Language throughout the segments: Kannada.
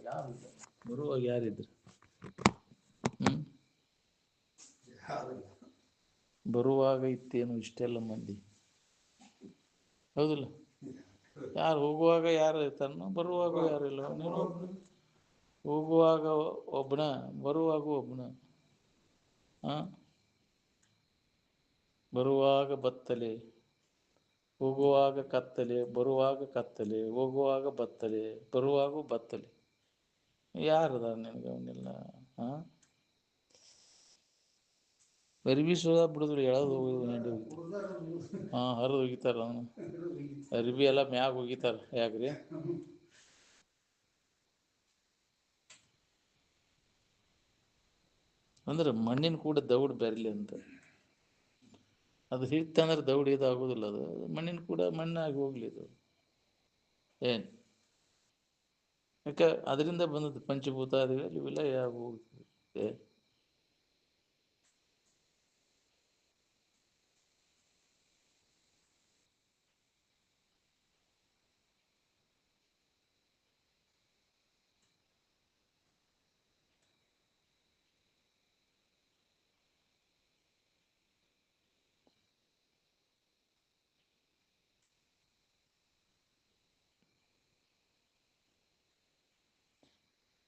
ಯಾರಿಲ್ಲ ಬರುವಾಗ ಯಾರಿದ್ರು? ಹ್ಮ್, ಬರುವಾಗ ಇತ್ತೇನು ಇಷ್ಟೆಲ್ಲ ಮಂದಿ? ಹೌದಿಲ್ಲ? ಯಾರು ಹೋಗುವಾಗ ಯಾರು ಇರ್ತಾರನೋ, ಬರುವಾಗ ಯಾರಿಲ್ಲ. ನೀನು ಹೋಗುವಾಗ ಒಬ್ಬನ, ಬರುವಾಗ ಒಬ್ಬನ. ಬರುವಾಗ ಬತ್ತಲೆ, ಹೋಗುವಾಗ ಕತ್ತಲೆ, ಬರುವಾಗ ಕತ್ತಲೆ, ಹೋಗುವಾಗ ಬತ್ತಲೆ, ಬರುವಾಗ ಬತ್ತಲೆ. ಯಾರದ ನಿನಗೆ ಅವನ್ನೆಲ್ಲ? ಅರಿವಿ ಸೋದ ಬಿಡುದ್ರು, ಎಳದು ಹೋಗುದು ನೆಂಡಿ ಹೋಗಿತ್ತು. ಹರಿದು ಹೋಗಿತಾರ. ಅರಿವಿ ಎಲ್ಲ ಮ್ಯಾಗ ಹೋಗಿತಾರ. ಯಾಕ್ರಿ? ಅಂದ್ರೆ ಮಣ್ಣಿನ ಕೂಡ ದೌಡ್ ಬೆರಲಿ ಅಂತ. ಅದು ಹಿಡ್ತಂದ್ರೆ ದೌಡ್ ಇದಾಗೋದಿಲ್ಲ. ಅದು ಮಣ್ಣಿನ ಕೂಡ ಮಣ್ಣಾಗಿ ಹೋಗ್ಲಿ ಅದು. ಏನು ಯಾಕೆ ಅದರಿಂದ ಬಂದದ್ದು ಪಂಚಭೂತಾದಿಗಳು ಇವೆಲ್ಲ ಯಾವ ಹೋಗ್ತದೆ.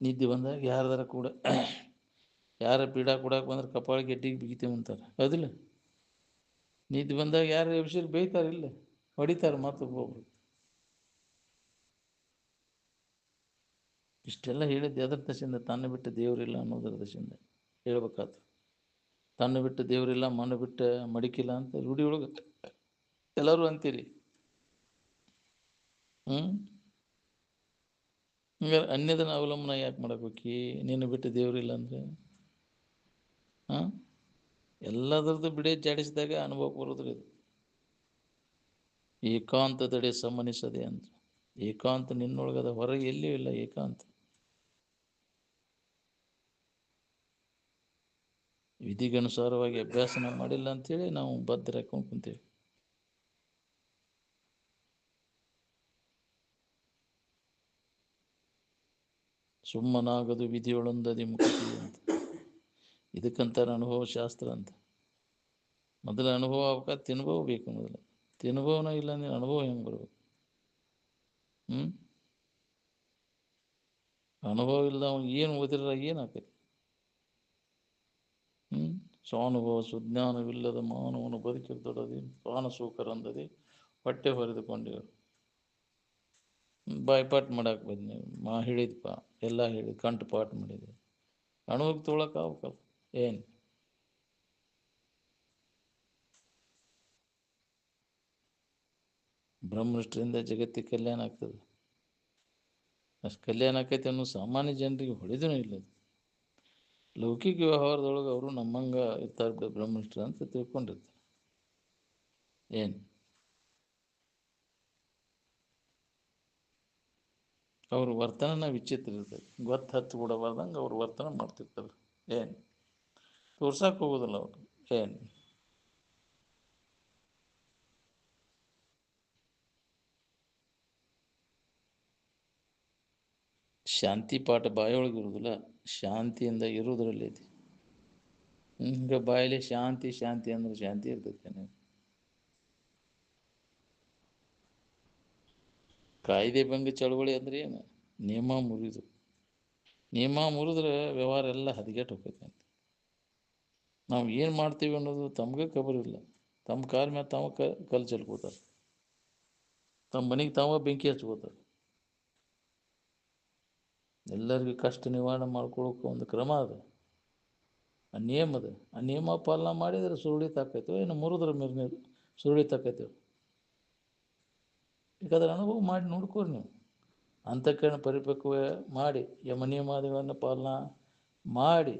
ನಿದ್ದೆ ಬಂದಾಗ ಯಾರದಾರ ಕೂಡ ಯಾರ ಪೀಡಾ ಕೊಡಕ್ಕೆ ಬಂದ್ರೆ ಕಪಾಳ ಗೆಡ್ಡಿಗೆ ಬಿಗಿತೇವೆ ಅಂತಾರೆ. ಹೌದಿಲ್ಲ? ನಿದ್ದೆ ಬಂದಾಗ ಯಾರು ಎಬ್ಸಿರು ಬೇಯ್ತಾರಿಲ್ಲ, ಹೊಡಿತಾರೆ ಮತ್ತೊಬ್ಬೊಬ್ರು. ಇಷ್ಟೆಲ್ಲ ಹೇಳಿದ್ದು ಎದ್ರ ದಶೆಯಿಂದ? ತನ್ನ ಬಿಟ್ಟು ದೇವರಿಲ್ಲ ಅನ್ನೋದರ ದಶೆಯಿಂದ ಹೇಳ್ಬೇಕಾತು. ತನ್ನ ಬಿಟ್ಟು ದೇವರಿಲ್ಲ, ಮಣ್ಣು ಬಿಟ್ಟು ಮಡಿಕಿಲ್ಲ ಅಂತ ರೂಢಿ ಒಳಗೆ ಎಲ್ಲರೂ ಅಂತೀರಿ. ಹಂಗ ಅನ್ಯದನ್ನ ಅವಲಂಬನ ಯಾಕೆ ಮಾಡಬೇಕು? ನೀನು ಬಿಟ್ಟು ದೇವರಿಲ್ಲ ಅಂದರೆ ಎಲ್ಲದರದ್ದು ಬಿಡೇ ಜಾಡಿಸಿದಾಗ ಅನುಭವ ಬರೋದ್ರಿ. ಇದು ಏಕಾಂತದಡೆ ಸಮನಿಸದೆ ಅಂತ. ಏಕಾಂತ ನಿನ್ನೊಳಗದ, ಹೊರಗೆ ಎಲ್ಲಿಯೂ ಇಲ್ಲ ಏಕಾಂತ. ವಿಧಿಗನುಸಾರವಾಗಿ ಅಭ್ಯಾಸನ ಮಾಡಿಲ್ಲ ಅಂಥೇಳಿ ನಾವು ಬದ್ಧರ ಹಾಕೊಂಡು ಕುಂತೇವೆ. ಸುಮ್ಮನಾಗದು ವಿಧಿಯೊಳೊಂದದಿ ಮುಕ್ತಿ ಅಂತ. ಇದಕ್ಕಂತಾರೆ ಅನುಭವ ಶಾಸ್ತ್ರ ಅಂತ. ಮೊದಲು ಅನುಭವ ಆಗ್ಬೇಕಾದ್ರೆ ತಿನ್ನುಭವ ಬೇಕು. ಮೊದಲು ತಿನ್ನುಭವನ ಇಲ್ಲ ಅಂದ್ರೆ ಅನುಭವ ಹೆಂಗೆ ಬರ್ಬೇಕು? ಅನುಭವ ಇಲ್ಲದ ಅವ್ನು ಏನು ಓದಿರ ಏನಾಗ್ತೈತಿ? ಸ್ವಾನುಭವ ಸುಜ್ಞಾನವಿಲ್ಲದ ಮಾನವನು ಬದುಕಿದ್ದೊಡದೆ ಪಾನಸೂಕರಂದದೆ ಹೊಟ್ಟೆ ಹೊರೆದುಕೊಂಡಿರು. ಬಾಯ್ಪಾಟ್ ಮಾಡಕ್ಕೆ ಬಂದು ಹೇಳಿದಪ್ಪ, ಎಲ್ಲ ಹೇಳಿದ್ ಕಂಠ ಪಾಠ ಮಾಡಿದೆ. ಅಣುವಿಗೆ ತೊಗೊಳಕ್ಕೆ ಆಗ್ಬೇಕಲ್ಲ. ಏನು ಬ್ರಹ್ಮನಿಷ್ಠರಿಂದ ಜಗತ್ತಿಗೆ ಕಲ್ಯಾಣ ಆಗ್ತದೆ. ಅಷ್ಟು ಕಲ್ಯಾಣ ಆಕೈತೆ ಅನ್ನೋ ಸಾಮಾನ್ಯ ಜನರಿಗೆ ಹೊಡೆದೂ ಇಲ್ಲ. ಲೌಕಿಕ ವ್ಯವಹಾರದೊಳಗೆ ಅವರು ನಮ್ಮಂಗೆ ಇರ್ತಾರೆ ಬ್ರಹ್ಮನಿಷ್ಠರು ಅಂತ ತಿಳ್ಕೊಂಡಿರ್ತಾರೆ. ಏನು ಅವ್ರ ವರ್ತನ ವಿಚಿತ್ರ ಇರ್ತದೆ. ಗೊತ್ತು ಹತ್ತು ಬಿಡಬಾರ್ದಂಗೆ ಅವ್ರು ವರ್ತನ ಮಾಡ್ತಿರ್ತಾರೆ. ಏನು ತೋರ್ಸಕ್ಕೆ ಹೋಗೋದಿಲ್ಲ ಅವರು. ಏನು ಶಾಂತಿ ಪಾಠ ಬಾಯೊಳಗೆ ಇರುವುದಿಲ್ಲ, ಶಾಂತಿಯಿಂದ ಇರುವುದರಲ್ಲಿ ಐತಿ. ಹಿಂಗೆ ಬಾಯಲ್ಲಿ ಶಾಂತಿ ಶಾಂತಿ ಅಂದ್ರೆ ಶಾಂತಿ ಇರ್ತೈತೆ. ಕಾಯ್ದೆ ಭಂಗ ಚಳವಳಿ ಅಂದ್ರೆ ಏನು? ನಿಯಮ ಮುರಿದು. ನಿಯಮ ಮುರಿದ್ರೆ ವ್ಯವಹಾರ ಎಲ್ಲ ಹದಗೆಟ್ಟು ಹೋಗ್ತೈತೆ ಅಂತ. ನಾವು ಏನು ಮಾಡ್ತೀವಿ ಅನ್ನೋದು ತಮಗೆ ಖಬರಿಲ್ಲ. ತಮ್ಮ ಕಾಲ ಮೇಲೆ ತಾವು ಕಲ್ಲು ಚೆಲ್ಕೋತಾರೆ. ತಮ್ಮ ಮನೆಗೆ ತಾವ ಬೆಂಕಿ ಹಚ್ಕೋತಾರೆ. ಎಲ್ಲರಿಗೂ ಕಷ್ಟ ನಿವಾರಣೆ ಮಾಡ್ಕೊಳ್ಳೋಕೆ ಒಂದು ಕ್ರಮ ಅದ, ಆ ನಿಯಮ ಅದ. ಆ ನಿಯಮ ಪಾಲನೆ ಮಾಡಿದರೆ ಸುರುಳಿ ತಾಕೈತೋ, ಇನ್ನು ಮುರಿದ್ರೆ ಸುರುಳಿ ತಾಕೈತೋ. ಬೇಕಾದ್ರೆ ಅನುಭವ ಮಾಡಿ ನೋಡ್ಕೋರಿ ನೀವು. ಅಂತಃಕರಣ ಪರಿಪಕ್ವ ಮಾಡಿ ಯಮ ನಿಯಮಾದಿಗಳನ್ನು ಪಾಲನಾ ಮಾಡಿ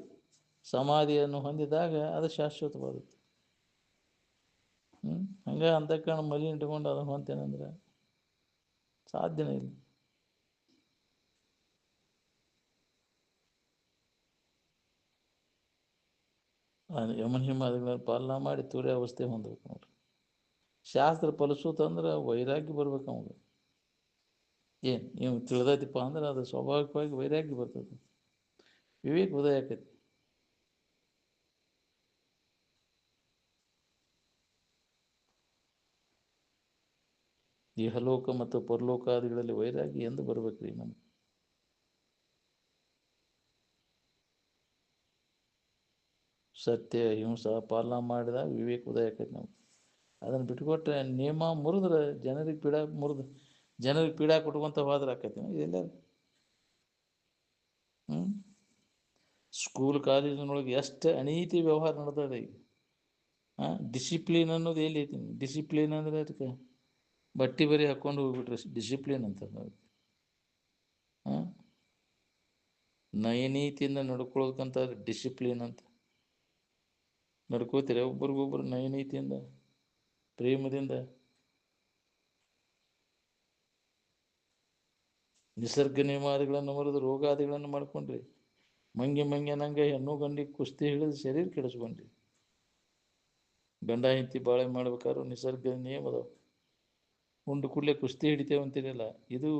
ಸಮಾಧಿಯನ್ನು ಹೊಂದಿದಾಗ ಅದು ಶಾಶ್ವತವಾಗುತ್ತೆ. ಹಂಗೆ ಅಂತಃಕರಣ ಮಲಿ ಇಟ್ಕೊಂಡು ಅದನ್ನು ಹೊಂತೇನೆಂದ್ರೆ ಸಾಧ್ಯನೇ ಇಲ್ಲ. ಯಮ ನಿಯಮಾದಿಗಳನ್ನು ಪಾಲನಾ ಮಾಡಿ ತುರ್ಯಾವಸ್ಥೆ ಹೊಂದಬೇಕು ನೋಡ್ರಿ. ಶಾಸ್ತ್ರ ಫಲಸೂತ ಅಂದ್ರೆ ವೈರಾಗ್ಯ ಬರ್ಬೇಕು ಅವಾಗ. ಏನು ನೀವು ತಿಳಿದೈತಿಪ್ಪ ಅಂದ್ರೆ ಅದು ಸ್ವಾಭಾವಿಕವಾಗಿ ವೈರಾಗ್ಯ ಬರ್ತದೆ, ವಿವೇಕ ಉದಯ ಆಕೈತಿ. ಇಹಲೋಕ ಮತ್ತು ಪರಲೋಕಾದಿಗಳಲ್ಲಿ ವೈರಾಗ್ಯ ಎಂದು ಬರ್ಬೇಕ್ರಿ ನಮ್ಗೆ. ಸತ್ಯ ಹಿಂಸಾ ಪಾಲನ ಮಾಡಿದಾಗ ವಿವೇಕ ಉದಯ ಆಕೈತಿ ನಮ್ಗೆ. ಅದನ್ನು ಬಿಟ್ಕೊಟ್ರೆ ನಿಯಮ ಮುರಿದ್ರೆ ಜನರಿಗೆ ಪೀಡಾ ಕೊಟ್ಕೊಂತ ಹೋದ್ರೆ ಆಕೈತಿ ಇದೆಲ್ಲ. ಸ್ಕೂಲ್ ಕಾಲೇಜಿನೊಳಗೆ ಎಷ್ಟು ಅನೀತಿ ವ್ಯವಹಾರ ನಡೆದದ ಈಗ. ಡಿಸಿಪ್ಲಿನ್ ಅನ್ನೋದು ಎಲ್ಲಿ ಐತಿ? ಡಿಸಿಪ್ಲಿನ್ ಅಂದರೆ ಅದಕ್ಕೆ ಬಟ್ಟೆ ಬರಿ ಹಾಕ್ಕೊಂಡು ಹೋಗ್ಬಿಟ್ರೆ ಡಿಸಿಪ್ಲಿನ್ ಅಂತ. ನಯನೀತಿಯಿಂದ ನಡ್ಕೊಳ್ಬೇಕಂತ ಡಿಸಿಪ್ಲಿನ್ ಅಂತ. ನಡ್ಕೋತೀರ ಒಬ್ರಿಗೊಬ್ರು ನಯನೀತಿಯಿಂದ, ಪ್ರೇಮದಿಂದ? ನಿಸರ್ಗ ನಿಯಮಾದಿಗಳನ್ನು ಮರೆದು ರೋಗಾದಿಗಳನ್ನು ಮಾಡ್ಕೊಂಡ್ರಿ. ಮಂಗೆ ಹೆಣ್ಣು ಗಂಡಿಗೆ ಕುಸ್ತಿ ಹಿಡಿದು ಶರೀರ ಕೆಡಿಸ್ಕೊಂಡ್ರಿ. ಗಂಡ ಹೆಂಡತಿ ಬಾಳೆ ಮಾಡ್ಬೇಕಾದ್ರೂ ನಿಸರ್ಗ ನಿಯಮದ ಉಂಡು ಕೂಡಲೇ ಕುಸ್ತಿ ಹಿಡಿತೇವೆ ಅಂತೀರಲ್ಲ, ಇದು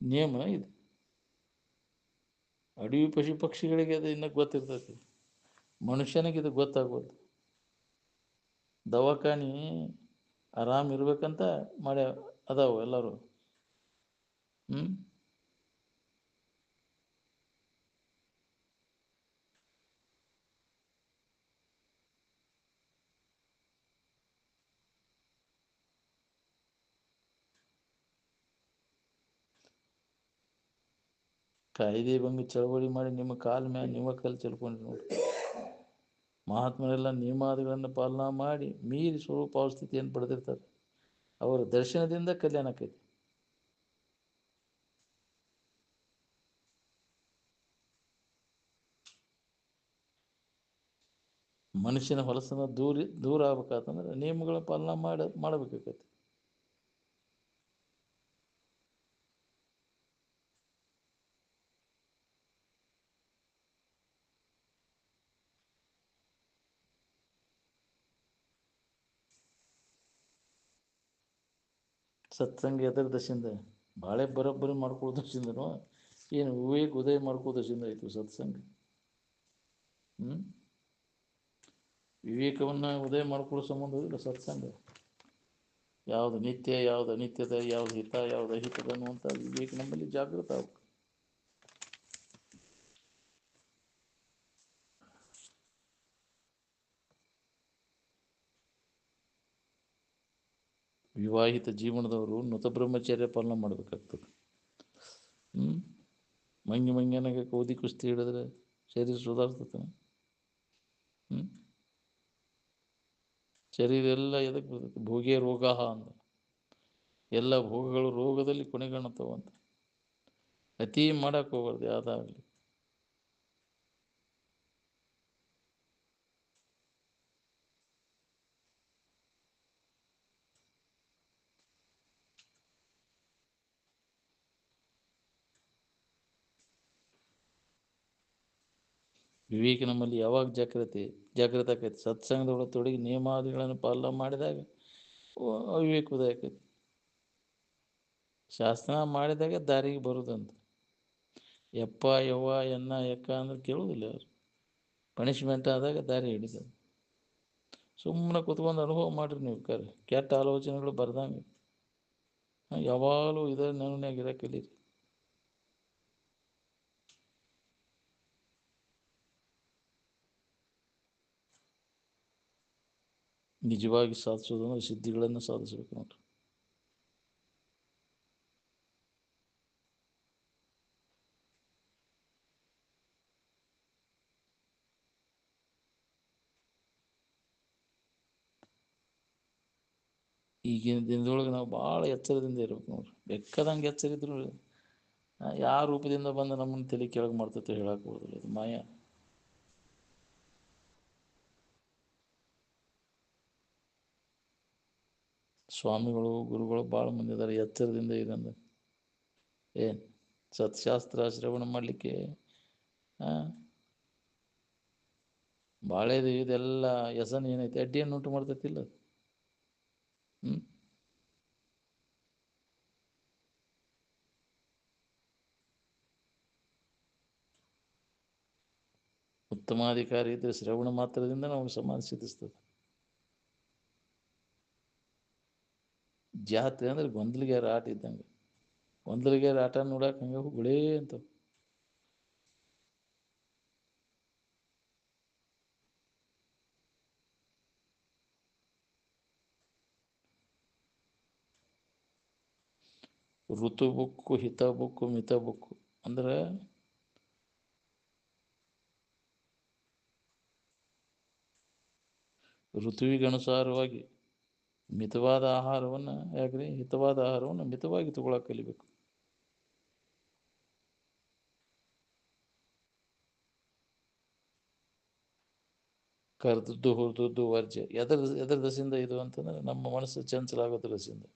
ನಿಯಮ. ಇದು ಅಡವಿ ಪಶು ಪಕ್ಷಿಗಳಿಗೆ ಅದು ಇನ್ನೂ ಗೊತ್ತಿರ್ತೈತಿ, ಮನುಷ್ಯನಿಗೆ ಇದು ಗೊತ್ತಾಗೋದು. ದವಾಖಾನಿ ಆರಾಮ್ ಇರ್ಬೇಕಂತ ಮಾಡಿ ಅದಾವು ಎಲ್ಲರೂ. ಕಾಯ್ದೆ ಭಂಗ ಚಳವಳಿ ಮಾಡಿ ನಿಮ್ಮ ಕಾಲ ಮ್ಯಾಲ ನಿಮ್ಮ ಕಲ್ ಚೆಲ್ಕೊಂಡ್ರಿ ನೋಡಿ. ಮಹಾತ್ಮರೆಲ್ಲ ನಿಯಮಾದಿಗಳನ್ನು ಪಾಲನಾ ಮಾಡಿ ಮೀರಿ ಸ್ವರೂಪ ಸ್ಥಿತಿಯನ್ನು ಪಡೆದಿರ್ತಾರೆ. ಅವರ ದರ್ಶನದಿಂದ ಕಲ್ಯಾಣ ಆಕೈತಿ. ಮನುಷ್ಯನ ಹೊಲಸನ ದೂರ ಆಗ್ಬೇಕಾತಂದ್ರೆ ನಿಯಮಗಳ ಪಾಲನಾ ಮಾಡಬೇಕಾಗೈತಿ. ಸತ್ಸಂಗ ಎದರ ದಶಿಂದ? ಬಾಳೆ ಬರೋಬ್ಬರಿ ಮಾಡ್ಕೊಳ್ಳೋ ದಶಿಂದನೋ ಏನು ವಿವೇಕ ಉದಯ ಮಾಡ್ಕೊಳ್ಳೋ ದಶಿಂದ ಆಯಿತು ಸತ್ಸಂಗ? ವಿವೇಕವನ್ನು ಉದಯ ಮಾಡ್ಕೊಳ್ಳೋ ಸಂಬಂಧ ಇಲ್ಲ ಸತ್ಸಂಗ. ಯಾವುದು ನಿತ್ಯ, ಯಾವುದು ಅನಿತ್ಯದ, ಯಾವುದು ಹಿತ, ಯಾವುದು ಅಹಿತದ ಅನ್ನುವಂಥ ವಿವೇಕ ನಮ್ಮಲ್ಲಿ ಜಾಗೃತ ಆಗಬೇಕು. ವಿವಾಹಿತ ಜೀವನದವರು ನೃತ ಬ್ರಹ್ಮಚರ್ಯ ಪಾಲನೆ ಮಾಡಬೇಕಾಗ್ತದೆ. ಮಂಗ್ಯನಾಗ ಕೋದಿ ಕುಸ್ತಿ ಹಿಡಿದ್ರೆ ಶರೀರ ಸುಧಾರಿಸ್ತದೆ. ಶರೀರ ಎಲ್ಲ ಎದಕ್ಕೆ ಬರ್ತೈತೆ? ಭೋಗ್ಯ ರೋಗ ಅಂತ. ಎಲ್ಲ ಭೋಗಗಳು ರೋಗದಲ್ಲಿ ಕೊನೆಗಾಣುತ್ತವಂತ. ಅತಿ ಮಾಡಕ್ಕೆ ಹೋಗ್ಬಾರ್ದು ಯಾವುದಾಗಲಿ. ವಿವೇಕ ನಮ್ಮಲ್ಲಿ ಯಾವಾಗ ಜಾಗೃತ ಆಕೈತಿ? ಸತ್ಸಂಗದೊಳಗೆ ತೊಡಗಿ ನಿಯಮಾದಿಗಳನ್ನು ಪಾಲನೆ ಮಾಡಿದಾಗ ವಿವೇಕ ಉದಯ ಆಕೈತಿ. ಶಾಸ್ತ್ರ ಮಾಡಿದಾಗ ದಾರಿಗೆ ಬರುದಂತ. ಯಪ್ಪ ಯವ್ವ ಎನ್ನ ಎಕ್ಕ ಅಂದ್ರೆ ಕೇಳುವುದಿಲ್ಲ ಅವರು. ಪನಿಷ್ಮೆಂಟ್ ಆದಾಗ ದಾರಿ ಹಿಡಿತದೆ. ಸುಮ್ಮನೆ ಕುತ್ಕೊಂಡು ಅನುಭವ ಮಾಡಿರಿ ನೀವು. ಕೆಟ್ಟ ಆಲೋಚನೆಗಳು ಬರ್ದಂಗೆ ಯಾವಾಗಲೂ ಇದರ ನೆನಪಿನಾಗ ಇರಕ್ಕಲೀರಿ. ನಿಜವಾಗಿ ಸಾಧಿಸೋದಂದ್ರೆ ಸಿದ್ಧಿಗಳನ್ನು ಸಾಧಿಸ್ಬೇಕು ನೋಡ್ರಿ. ಈಗಿನ ದಿನದೊಳಗೆ ನಾವು ಭಾಳ ಎಚ್ಚರದಿಂದ ಇರ್ಬೇಕು ನೋಡ್ರಿ. ಬೇಕಾದಂಗೆ ಎಚ್ಚರ ಇದ್ರು ಯಾವ ರೂಪದಿಂದ ಬಂದು ನಮ್ಮನ್ನು ತಲೆ ಕೆಳಗೆ ಮಾಡ್ತೈತೆ ಹೇಳಕ್ಕೆ ಹೋಗೋದಿಲ್ಲ. ಅದು ಮಾಯ. ಸ್ವಾಮಿಗಳು ಗುರುಗಳು ಭಾಳ ಮಂದಿ ಇದ್ದಾರೆ ಎಚ್ಚರದಿಂದ ಇದಂದ್ರೆ. ಏನು ಸತ್ಶಾಸ್ತ್ರ ಶ್ರವಣ ಮಾಡಲಿಕ್ಕೆ ಬಾಳೆದು ಇದೆಲ್ಲ ಹೆಸನ್ ಏನೈತೆ ಅಡ್ಡಿಯನ್ನು ಉಂಟು ಮಾಡ್ತೈತಿಲ್ಲ. ಉತ್ತಮಾಧಿಕಾರಿ ಇದ್ದರೆ ಶ್ರವಣ ಮಾತ್ರದಿಂದ ನಮಗೆ ಸಮಾಧಿ ಸಿದ್ಧಿಸ್ತದೆ. ಜಾತ್ರೆ ಅಂದ್ರೆ ಗೊಂದಲಿಗಾರ ಆಟ ಇದ್ದಂಗೆ. ಗೊಂದಲಿಗಾರ ಆಟ ನೋಡಕ್ಕೆ ಹಂಗೆ ಗುಳೇ ಅಂತ. ಋತು ಬುಕ್ಕು, ಹಿತ ಬುಕ್ಕು, ಮಿತ ಬುಕ್ಕು ಅಂದ್ರೆ ಋತುವಿಗನುಸಾರವಾಗಿ ಮಿತವಾದ ಆಹಾರವನ್ನು, ಯಾಕ್ರಿ ಹಿತವಾದ ಆಹಾರವನ್ನು ಮಿತವಾಗಿ ತಗೊಳಕ್ಕೆ ಕಲಿಬೇಕು. ಕರೆದದ್ದು ಹುರಿದದ್ದು ವರ್ಜ್ಯ. ಎದರ ದಸೆಯಿಂದ ಇದು ಅಂತಂದ್ರೆ ನಮ್ಮ ಮನಸ್ಸು ಚಂಚಲ ಆಗೋದ್ರ ದಸೆಯಿಂದ.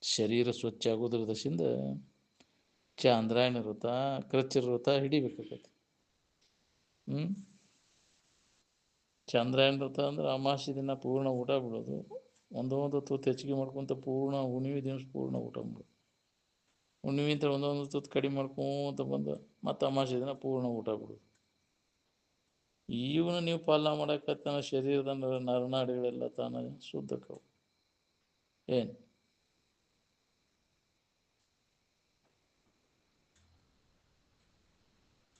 ಶರೀರ ಸ್ವಚ್ಛ ಆಗೋದ್ರ ದಶೆಯಿಂದ ಚಾಂದ್ರಾಯಣ ವ್ರತ, ಕೃಚ್ಛ್ರ ವ್ರತ ಹಿಡಿಬೇಕಾಗತ್ತೆ. ಚಂದ್ರಾಯಣ ವ್ರತ ಅಂದ್ರೆ ಅಮಾವಾಸ್ಯೆ ದಿನ ಪೂರ್ಣ ಊಟ ಬಿಡೋದು, ಒಂದೊಂದು ತುತ್ತು ಹೆಚ್ಚಿಗೆ ಮಾಡ್ಕೊಂತ ಪೂರ್ಣ ಹುಣ್ಣಿಮೆ ದಿವಸ ಪೂರ್ಣ ಊಟ ಮಾಡೋದು. ಹುಣ್ಣಿಮೆ ಅಂತ ಒಂದೊಂದು ತುತ್ತು ಕಡಿಮೆ ಮಾಡ್ಕೊಂತ ಬಂದು ಮತ್ತು ಅಮಾವಾಸ್ಯೆ ದಿನ ಪೂರ್ಣ ಊಟ ಬಿಡೋದು. ಇವನು ನೀವು ಪಾಲನೆ ಮಾಡಕತ್ತಾನ ಶರೀರದ ನರನಾಡಿಗಳೆಲ್ಲ ತಾನ ಶುದ್ಧಕ್ಕವು. ಏನು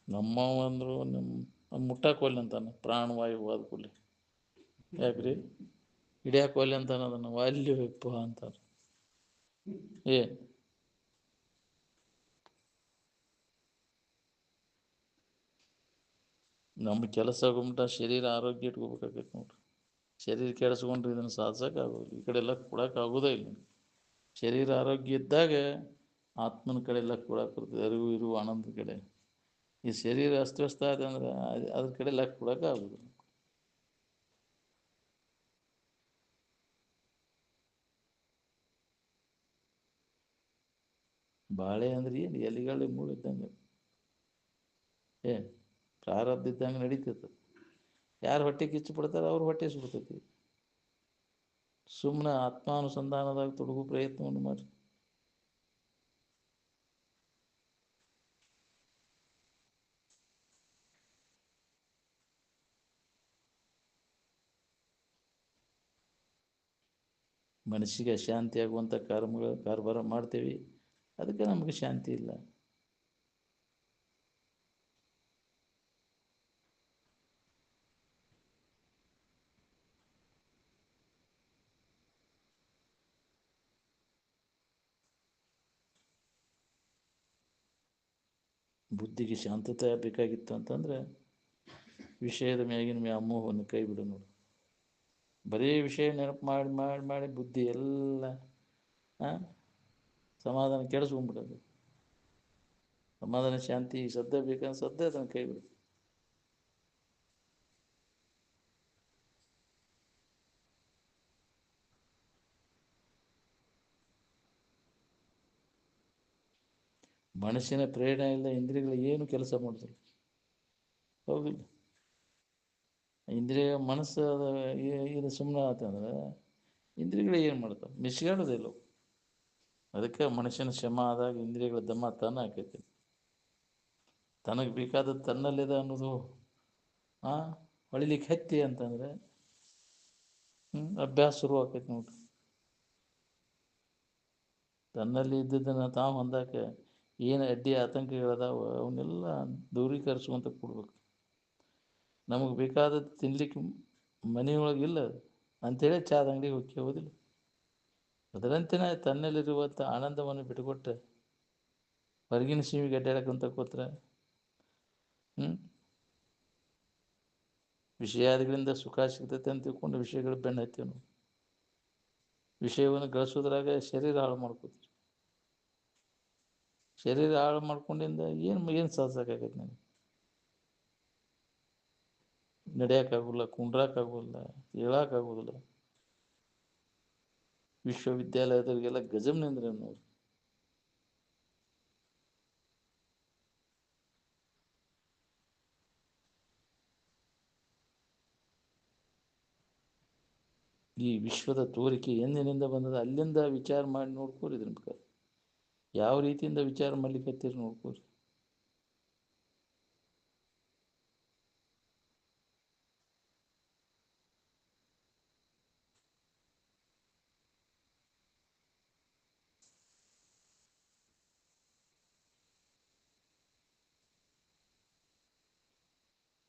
ನಮ್ಮವ ಅಂದರು ನಮ್ಮ ಮುಟ್ಟಕ್ಕೆ ಅಂತಾನೆ, ಪ್ರಾಣವಾಯು ಹೋದ ಕೂಡಲೇ. ಯಾಕ್ರಿ ಹಿಡಿಯಕ್ಕೆ ಒಲ್ಲೆ ಅಂತಾನೆ, ಅದನ್ನು ವಾಲ್ಯಪ್ಪ ಅಂತಾರೆ. ಏನು ನಮ್ಮ ಕೆಲಸ ಆಗೋಮಟ ಶರೀರ ಆರೋಗ್ಯ ಇಟ್ಕೋಬೇಕಾಗೈತೆ ನೋಡ್ರಿ. ಶರೀರ ಕೆಡಿಸ್ಕೊಂಡ್ರೆ ಇದನ್ನು ಸಾಧಿಸೋಕ್ಕಾಗೋದು, ಈ ಕಡೆ ಎಲ್ಲ ಕೊಡೋಕ್ಕಾಗೋದೇ ಇಲ್ಲ. ಶರೀರ ಆರೋಗ್ಯ ಇದ್ದಾಗ ಆತ್ಮನ ಕಡೆ ಎಲ್ಲ ಕೊಡಕ್ಕೆ ಬರ್ತದೆ, ಅರಿವು ಇರುವ ಆನಂದದ ಕಡೆ. ಈ ಶರೀರ ಅಸ್ತವ್ಯಸ್ತ ಆದ ಅಂದ್ರೆ ಅದ್ರ ಕಡೆ ಲೆಕ್ಕ ಕೊಡೋಕೆ ಆಗೋದು. ಬಾಳೆ ಅಂದ್ರೆ ಏನು, ಎಲೆಗಳು ಮೂಡಿದ್ದಂಗೆ. ಏನು ಪ್ರಾರಬ್ಧ ಇದ್ದಂಗೆ ನಡೀತೈತೆ. ಯಾರು ಹೊಟ್ಟೆ ಕಿಚ್ಚು ಪಡ್ತಾರೆ ಅವ್ರು ಹೊಟ್ಟೆ ಸುಡ್ತೈತಿ. ಸುಮ್ಮನೆ ಆತ್ಮಾನುಸಂಧಾನದಾಗ ತೊಡಗು ಪ್ರಯತ್ನವನ್ನು ಮಾಡಿ. ಮನಸ್ಸಿಗೆ ಅಶಾಂತಿ ಆಗುವಂಥ ಕಾರ್ಬಾರ ಮಾಡ್ತೇವೆ, ಅದಕ್ಕೆ ನಮಗೆ ಶಾಂತಿ ಇಲ್ಲ. ಬುದ್ಧಿಗೆ ಶಾಂತತೆ ಬೇಕಾಗಿತ್ತು ಅಂತಂದ್ರೆ ವಿಷಯದ ಮ್ಯಾಗಿನ ವ್ಯಾಮೋಹವನ್ನು ಕೈ ಬಿಡು ನೋಡು. ಬರೀ ವಿಷಯ ನೆನಪು ಮಾಡಿ ಮಾಡಿ ಮಾಡಿ ಬುದ್ಧಿ ಎಲ್ಲ ಸಮಾಧಾನ ಕೆಡಿಸ್ಕೊಂಡ್ಬಿಡೋದು. ಸಮಾಧಾನ ಶಾಂತಿ ಸದ್ಯ ಬೇಕಂದ್ರೆ ಸದ್ಯ ಅದನ್ನು ಕೈ ಬಿಡು. ಮನಸ್ಸಿನ ಪ್ರೇರಣೆ ಇಲ್ಲ, ಇಂದ್ರಿಯಗಳು ಏನು ಕೆಲಸ ಮಾಡೋದಿಲ್ಲ. ಹೌದಿಲ್ಲ? ಇಂದ್ರಿಯ ಮನಸ್ಸು ಇದು ಸುಮ್ಮನೆ ಆತಂದ್ರೆ ಇಂದ್ರಿಯಗಳು ಏನು ಮಾಡ್ತಾವೆ? ಮಿಸ್ಗಾಡೋದಿಲ್ಲ. ಅದಕ್ಕೆ ಮನುಷ್ಯನ ಶ್ರಮ ಆದಾಗ ಇಂದ್ರಿಯಗಳ ದಮ್ಮ ತಾನ ಆಕೈತಿ. ತನಗೆ ಬೇಕಾದ ತನ್ನಲ್ಲಿದೆ ಅನ್ನೋದು ಹೊಳಿಲಿಕ್ಕೆ ಹತ್ತಿ ಅಂತಂದ್ರೆ ಅಭ್ಯಾಸ ಶುರು ಆಕೈತಿ ನೋಡ್ರಿ. ತನ್ನಲ್ಲಿ ಇದ್ದಿದ್ದನ್ನು ತಾವು ಹೊಂದಾಕೆ ಏನು ಅಡ್ಡಿ ಆತಂಕಗಳದಾವ ಅವನ್ನೆಲ್ಲ ದೂರೀಕರಿಸುವಂತ ಕೊಡ್ಬೇಕು. ನಮಗೆ ಬೇಕಾದದ್ದು ತಿನ್ಲಿಕ್ಕೆ ಮನೆಯೊಳಗಿಲ್ಲ ಅಂಥೇಳಿ ಚಾದ ಅಂಗಡಿಗೆ ಹೋಗಿ ಹೋದಿಲ್ಲ. ಅದರಂತೆಯೇ ತನ್ನಲ್ಲಿರುವಂಥ ಆನಂದವನ್ನು ಬಿಟ್ಟುಕೊಟ್ಟೆ ಹೊರಗಿನ ಸೀಮೆಗೆ ಅಡ್ಡಾಡಕ್ಕಂತ ಕೂತ್ರೆ ವಿಷಯಾದಿಗಳಿಂದ ಸುಖ ಸಿಗ್ತೈತೆ ಅಂತ ತಿಳ್ಕೊಂಡು ವಿಷಯಗಳು ಬೆನ್ನು ಹತ್ತೀವಿ ನಾವು. ವಿಷಯವನ್ನು ಗಳಿಸೋದ್ರಾಗ ಶರೀರ ಹಾಳು ಮಾಡ್ಕೋತೀವಿ. ಶರೀರ ಹಾಳು ಮಾಡ್ಕೊಂಡಿಂದ ಏನು ಸಾಧಿಸೋಕ್ಕಾಗತ್ತೆ? ನನಗೆ ನಡೆಯೋಕ್ಕಾಗೋಲ್ಲ, ಕುಂಡ್ರಾಕಾಗೋಲ್ಲ, ಹೇಳೋಕ್ಕಾಗೋದಿಲ್ಲ. ವಿಶ್ವವಿದ್ಯಾಲಯದವರಿಗೆಲ್ಲ ಗಜಮ್ನಿಂದ್ರೆ ನೋಡಿ. ಈ ವಿಶ್ವದ ತೋರಿಕೆ ಎಂದಿನಿಂದ ಬಂದದ ಅಲ್ಲಿಂದ ವಿಚಾರ ಮಾಡಿ ನೋಡ್ಕೋರಿ ಇದನ್ನ ಬೇಕಾದ್ರೆ ಯಾವ ರೀತಿಯಿಂದ ವಿಚಾರ ಮಾಡ್ಲಿಕ್ಕತ್ತೀರಿ ನೋಡ್ಕೋರಿ.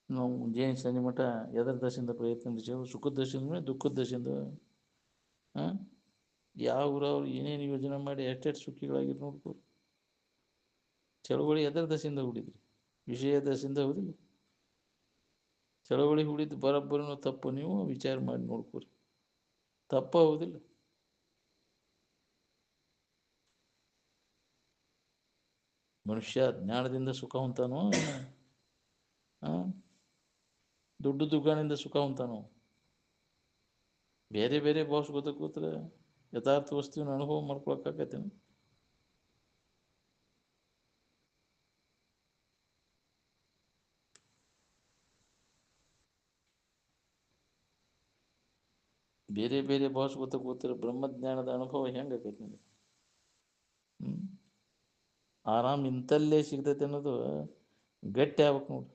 ನಾವು ಮುಂಜಾನೆ ಸಂಜೆ ಮಠ ಎದರ ದಶೆಯಿಂದ ಪ್ರಯತ್ನ ನಡೆಸೇವು? ಸುಖದ ದಶೆಯಿಂದ ದುಃಖದ ದಶೆಯಿಂದ? ಹಾಂ, ಯಾವ ಊರವ್ರು ಏನೇನು ಯೋಜನೆ ಮಾಡಿ ಎಷ್ಟೆಷ್ಟು ಸುಖಿಗಳಾಗಿರು ನೋಡ್ಕೋರಿ. ಚಳವಳಿ ಎದರ ದಶೆಯಿಂದ ಹುಡಿದ್ರಿ? ವಿಷಯ ದಶೆಯಿಂದ ಹುಡಿದ್ರಿ. ಚಳವಳಿ ಹುಡಿದು ಬರೋಬ್ಬರನು ತಪ್ಪು, ನೀವು ವಿಚಾರ ಮಾಡಿ ನೋಡ್ಕೋರಿ. ತಪ್ಪ ಹೌದಿಲ್ಲ? ಮನುಷ್ಯ ಜ್ಞಾನದಿಂದ ಸುಖ ಹೊಂತಾನೋ, ಹಾಂ, ದುಡ್ಡು ದುಗ್ಗಾಣಿಂದ ಸುಖ ಹೊಂತಾನೋ? ಬೇರೆ ಬೇರೆ ಬಾಸ್ ಗೊತ್ತಾಗೋತ್ರ ಯಥಾರ್ಥ ವಸ್ತುವಿನ ಅನುಭವ ಮಾಡ್ಕೊಳಕ್ಕಾಗತ್ತೇನು? ಬೇರೆ ಬೇರೆ ಬಾಸ್ ಗೊತ್ತಾಗೋತ್ರ ಬ್ರಹ್ಮಜ್ಞಾನದ ಅನುಭವ ಹೆಂಗೆ ಆಕೈತಿ ನಿಮಗೆ? ಆರಾಮ್ ಇಂಥಲ್ಲೇ ಸಿಗ್ತೈತೆ ಅನ್ನೋದು ಗಟ್ಟಿ ಆಗ್ಬೇಕು ನೋಡಿ.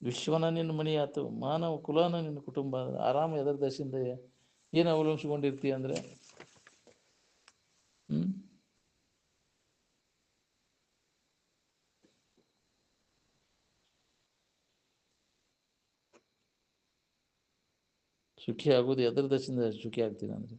ವಿಶ್ವನ ನಿನ್ನ ಮನೆ ಆಯ್ತು, ಮಾನವ ಕುಲನ ನಿನ್ನ ಕುಟುಂಬ, ಆರಾಮ ಎದರ ದಶೆಯಿಂದ ಏನು ಅವಲಂಬಿಸ್ಕೊಂಡಿರ್ತೀಯ ಅಂದರೆ ಸುಖಿ ಆಗೋದು ಎದರ ದಶೆಯಿಂದ ಸುಖಿ ಆಗ್ತೀನಿ ಅಂದರೆ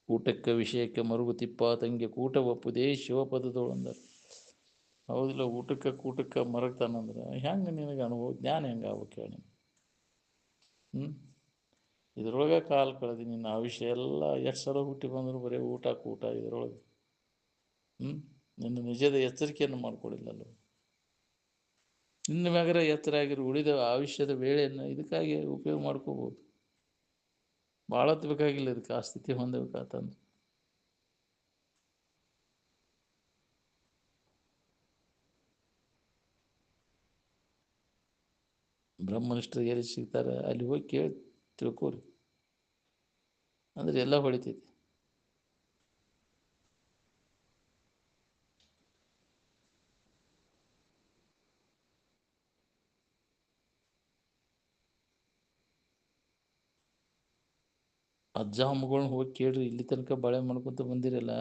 ಕೂಟಕ್ಕೆ ವಿಷಯಕ್ಕೆ ಮರುಗು ತಿಪ್ಪ ತಂಗೆ ಕೂಟ ಒಪ್ಪುದೇ ಶಿವಪದದೊಳಂದರು. ಹೌದಿಲ್ಲ? ಕೂಟಕ್ಕೆ ಮರಗ್ತಾನಂದ್ರೆ ಹೆಂಗೆ ನಿನಗೆ ಅನುಭವ ಜ್ಞಾನ ಹೆಂಗೆ ಆಗ್ಬೇಕು ಹೇಳಿ? ಇದ್ರೊಳಗೆ ಕಾಲ ಕಳೆದಿ ನಿನ್ನ ಆಯುಷ್ಯ ಎಲ್ಲ ಎಷ್ಟು ಸಲ ಹುಟ್ಟಿ ಬಂದರೂ ಬರೀ ಕೂಟ ಇದರೊಳಗೆ. ನಿನ್ನ ನಿಜದ ಎಚ್ಚರಿಕೆಯನ್ನು ಮಾಡ್ಕೊಳ್ಳಿಲ್ಲಲ್ಲ. ನಿನ್ನ ಮ್ಯಾಗರ ಎತ್ತರ ಆಗಿರೋ ಉಳಿದ ಆಯುಷ್ಯದ ವೇಳೆಯನ್ನು ಇದಕ್ಕಾಗಿ ಉಪಯೋಗ ಮಾಡ್ಕೋಬೋದು. ಭಾಳ ಬೇಕಾಗಿಲ್ಲ ಇದಕ್ಕೆ, ಆ ಸ್ಥಿತಿ ಹೊಂದಬೇಕಾತಂದ್ರೆ. ಬ್ರಹ್ಮನಿಷ್ಠರಿಗೆ ಎಲ್ಲಿ ಸಿಗ್ತಾರೆ ಅಲ್ಲಿ ಹೋಗಿ ಕೇಳಿ ತಿಳ್ಕೋರಿ, ಅಂದ್ರೆ ಎಲ್ಲ ಹೊಳಿತೈತಿ. ಅಜ್ಜ ಅಮ್ಮಗಳ್ನ ಹೋಗಿ ಕೇಳ್ರಿ, ಇಲ್ಲಿ ತನಕ ಬಾಳೆ ಮಾಡ್ಕೊತ ಬಂದಿರಲ್ಲ,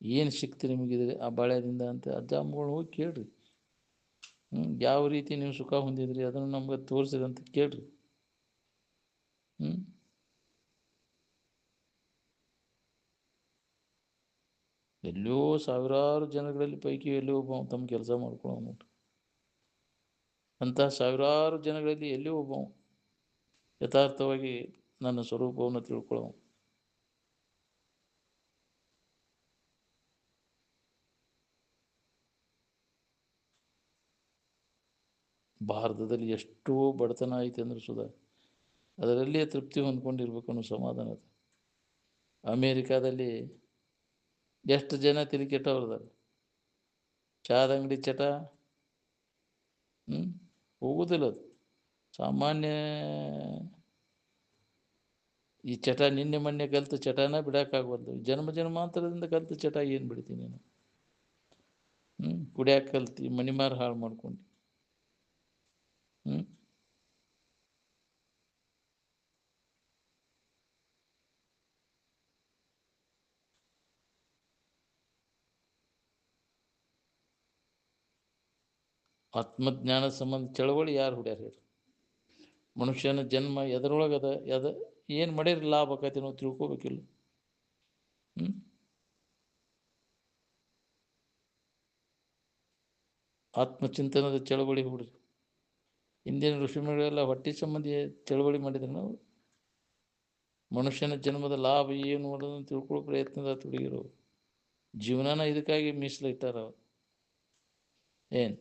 ಏನು ಸಿಕ್ತು ನಿಮಗಿದ್ರೆ ಆ ಬಾಳೆದಿಂದ ಅಂತ ಅಜ್ಜ ಅಮ್ಮಗಳ್ನ ಹೋಗಿ ಕೇಳ್ರಿ. ಯಾವ ರೀತಿ ನೀವು ಸುಖ ಹೊಂದಿದ್ರಿ ಅದನ್ನು ನಮ್ಗೆ ತೋರಿಸಿರಿ ಅಂತ ಕೇಳ್ರಿ. ಎಲ್ಲೋ ಸಾವಿರಾರು ಜನಗಳಲ್ಲಿ ಪೈಕಿ ಎಲ್ಲೋ ಒಬ್ಬ ತಮ್ಮ ಕೆಲಸ ಮಾಡ್ಕೊಳ್ಳೋ ಅಂತಹ ಸಾವಿರಾರು ಜನಗಳಲ್ಲಿ ಎಲ್ಲೋ ಒಬ್ಬ ಯಥಾರ್ಥವಾಗಿ ನನ್ನ ಸ್ವರೂಪವನ್ನು ತಿಳ್ಕೊಳ್ಳೋ. ಭಾರತದಲ್ಲಿ ಎಷ್ಟೋ ಬಡತನ ಐತೆ ಅಂದ್ರೆ ಸುಧಾ ಅದರಲ್ಲಿಯೇ ತೃಪ್ತಿ ಹೊಂದ್ಕೊಂಡಿರ್ಬೇಕು ಅನ್ನೋ ಸಮಾಧಾನ ಅದು. ಅಮೇರಿಕಾದಲ್ಲಿ ಎಷ್ಟು ಜನ ತಿಳಿ ಕೆಟ್ಟವ್ರದಾರೆ. ಚಾದ ಅಂಗಡಿ ಚಟ ಹೋಗುದಿಲ್ಲ ಅದು. ಸಾಮಾನ್ಯ ಈ ಚಟ ನಿನ್ನೆ ಮೊನ್ನೆ ಕಲಿತ ಚಟನ ಬಿಡೋಕ್ಕಾಗ್ಬಾರ್ದು. ಜನ್ಮಾಂತರದಿಂದ ಕಲಿತ ಚಟ ಏನು ಬಿಡ್ತೀನಿ ನಾನು? ಕುಡಿಯಾಕ ಕಲ್ತಿ ಮನಿಮಾರು ಹಾಳು ಮಾಡ್ಕೊಂಡು. ಆತ್ಮಜ್ಞಾನ ಸಂಬಂಧ ಚಳವಳಿ ಯಾರು ಹುಡ್ಯಾರ ಹೇಳಿ? ಮನುಷ್ಯನ ಜನ್ಮ ಎದರೊಳಗದ ಏನು ಮಾಡಿದ್ರೆ ಲಾಭ ಆಕೈತಿ ನಾವು ತಿಳ್ಕೊಬೇಕಿಲ್ಲ. ಆತ್ಮಚಿಂತನದ ಚಳವಳಿ ಹುಡ್ರಿ. ಹಿಂದಿನ ಋಷಿಮುನಿಗಳೆಲ್ಲ ಹೊಟ್ಟೆ ಸಂಬಂಧಿ ಚಳವಳಿ ಮಾಡಿದ್ರು. ನಾವು ಮನುಷ್ಯನ ಜನ್ಮದ ಲಾಭ ಏನು ಅನ್ನೋದನ್ನು ತಿಳ್ಕೊಳ್ಳೋ ಪ್ರಯತ್ನದ ತೊಡಗಿರೋ. ಜೀವನನ ಇದಕ್ಕಾಗಿ ಮೀಸಲಿಟ್ಟಾರ. ಏನು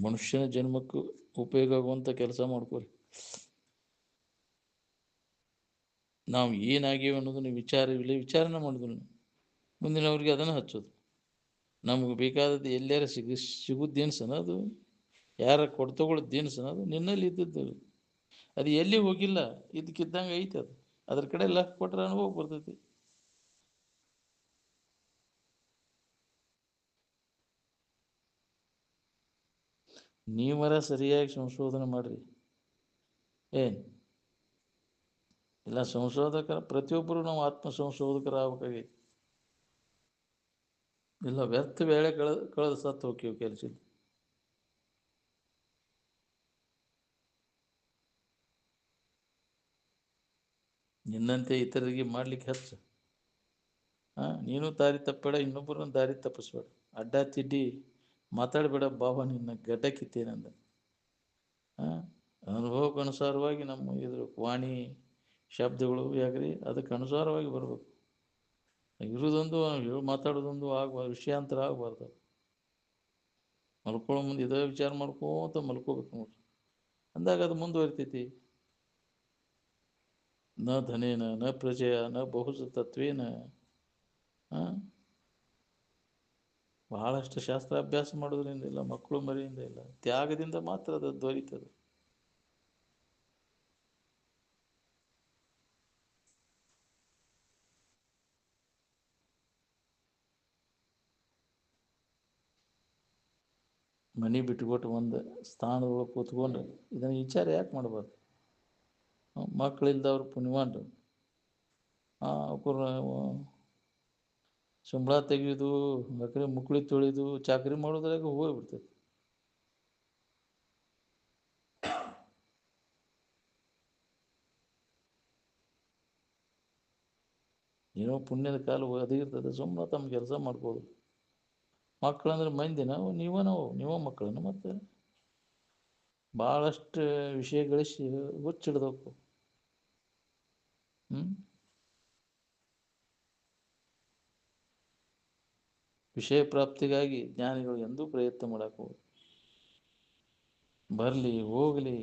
ಮನುಷ್ಯನ ಜನ್ಮಕ್ಕೂ ಉಪಯೋಗ ಆಗುವಂಥ ಕೆಲಸ ಮಾಡ್ಕೊರಿ. ನಾವು ಏನಾಗೇವೆ ಅನ್ನೋದನ್ನು ವಿಚಾರಣೆ ಮಾಡಿದ್ರು ಮುಂದಿನವ್ರಿಗೆ ಅದನ್ನು ಹಚ್ಚೋದು. ನಮ್ಗೆ ಬೇಕಾದದ್ದು ಎಲ್ಲಾರ ಸಿಗೋದು ದೇನ್ಸನ ಅದು, ಯಾರ ಕೊಡ್ತಗೊಳ್ಳೋದು ದೇನ್ಸನ ಅದು, ನಿನ್ನಲ್ಲಿ ಇದ್ದದ್ದು ಅದು ಎಲ್ಲಿ ಹೋಗಿಲ್ಲ, ಇದಕ್ಕಿದ್ದಂಗೆ ಐತೆ ಅದು. ಅದ್ರ ಕಡೆ ಲಕ್ಷ ಕೊಟ್ರೆ ಅನುಭವ ಬರ್ತೈತಿ. ನೀವರ ಸರಿಯಾಗಿ ಸಂಶೋಧನೆ ಮಾಡ್ರಿ. ಏನು ಇಲ್ಲ, ಸಂಶೋಧಕರ ಪ್ರತಿಯೊಬ್ಬರು ನಾವು ಆತ್ಮ ಸಂಶೋಧಕರ ಆಗ್ಬೇಕಾಗೈತಿ. ಇಲ್ಲ ವ್ಯರ್ಥ ವೇಳೆ ಕಳೆದು ಸತ್ತು ಹೋಗ್ತೀವಿ ಕೆಲಸದ್ದು. ನಿನ್ನಂತೆ ಇತರರಿಗೆ ಮಾಡ್ಲಿಕ್ಕೆ ಹಚ್ಚ. ನೀನು ದಾರಿ ತಪ್ಪಬೇಡ, ಇನ್ನೊಬ್ಬರನ್ನ ದಾರಿ ತಪ್ಪಿಸ್ಬೇಡ. ಅಡ್ಡ ತಿಡ್ಡಿ ಮಾತಾಡಬೇಡ ಬಾಬಾ, ನಿನ್ನ ಗಡ್ಡ ಕಿತ್ತೇನಂದ. ಅನುಭವಕ್ಕೆ ಅನುಸಾರವಾಗಿ ನಮ್ಮ ಇದ್ರ ವಾಣಿ ಶಬ್ದಗಳು ಯಾಕ್ರಿ ಅದಕ್ಕೆ ಅನುಸಾರವಾಗಿ ಬರ್ಬೇಕು. ಇರೋದೊಂದು ಮಾತಾಡೋದೊಂದು ವಿಷಯಾಂತರ ಆಗಬಾರ್ದು. ಮಲ್ಕೊಳ್ಳೋ ಮುಂದೆ ಇದೇ ವಿಚಾರ ಮಾಡ್ಕೋತ ಮಲ್ಕೋಬೇಕು ನೋಡ್ರಿ, ಅಂದಾಗ ಅದು ಮುಂದುವರಿತೈತಿ. ನ ಧನೇನ ನ ಪ್ರಜೆಯ ನ ಬಹುಸ ತತ್ವೇನ. ಬಹಳಷ್ಟು ಶಾಸ್ತ್ರಾಭ್ಯಾಸ ಮಾಡೋದ್ರಿಂದ ಇಲ್ಲ, ಮಕ್ಕಳು ಮರಿಯಿಂದ ಇಲ್ಲ, ತ್ಯಾಗದಿಂದ ಮಾತ್ರ ಅದು ದೊರೀತದೆ. ಮನೆ ಬಿಟ್ಟುಕೊಟ್ಟು ಒಂದು ಸ್ಥಾನದೊಳಗೆ ಕೂತ್ಕೊಂಡು ಇದನ್ನು ವಿಚಾರ ಯಾಕೆ ಮಾಡಬಾರ್ದು? ಮಕ್ಕಳಿಲ್ದವ್ರು ಪುಣ್ಯವಾನ್ರು. ಅವ್ರ ಸಂಬಳ ತೆಗೆಯೋದು, ಮಕ್ಕಳು ಮುಕ್ಳಿ ತೊಳೆದು ಚಾಕರಿ ಮಾಡೋದ್ರಾಗ ಹೋಗ್ಬಿಡ್ತೈತಿ. ಏನೋ ಪುಣ್ಯದ ಕಾಲ ಅದಿರ್ತದೆ, ಸುಮ್ಮನೆ ತಮ್ಮ ಕೆಲಸ ಮಾಡ್ಬೋದು. ಮಕ್ಕಳಂದ್ರೆ ಮಂದಿ ನೀವ ಮಕ್ಕಳನ್ನು ಮತ್ತೆ ಭಾಳಷ್ಟು ವಿಷಯ ಗಳಿಸಿ ಹುಚ್ಚಿಡ್ದೋಕು. ವಿಷಯ ಪ್ರಾಪ್ತಿಗಾಗಿ ಜ್ಞಾನಿಗಳು ಎಂದೂ ಪ್ರಯತ್ನ ಮಾಡಕ್ಕೆ ಹೋಗಿ ಬರಲಿ ಹೋಗಲಿ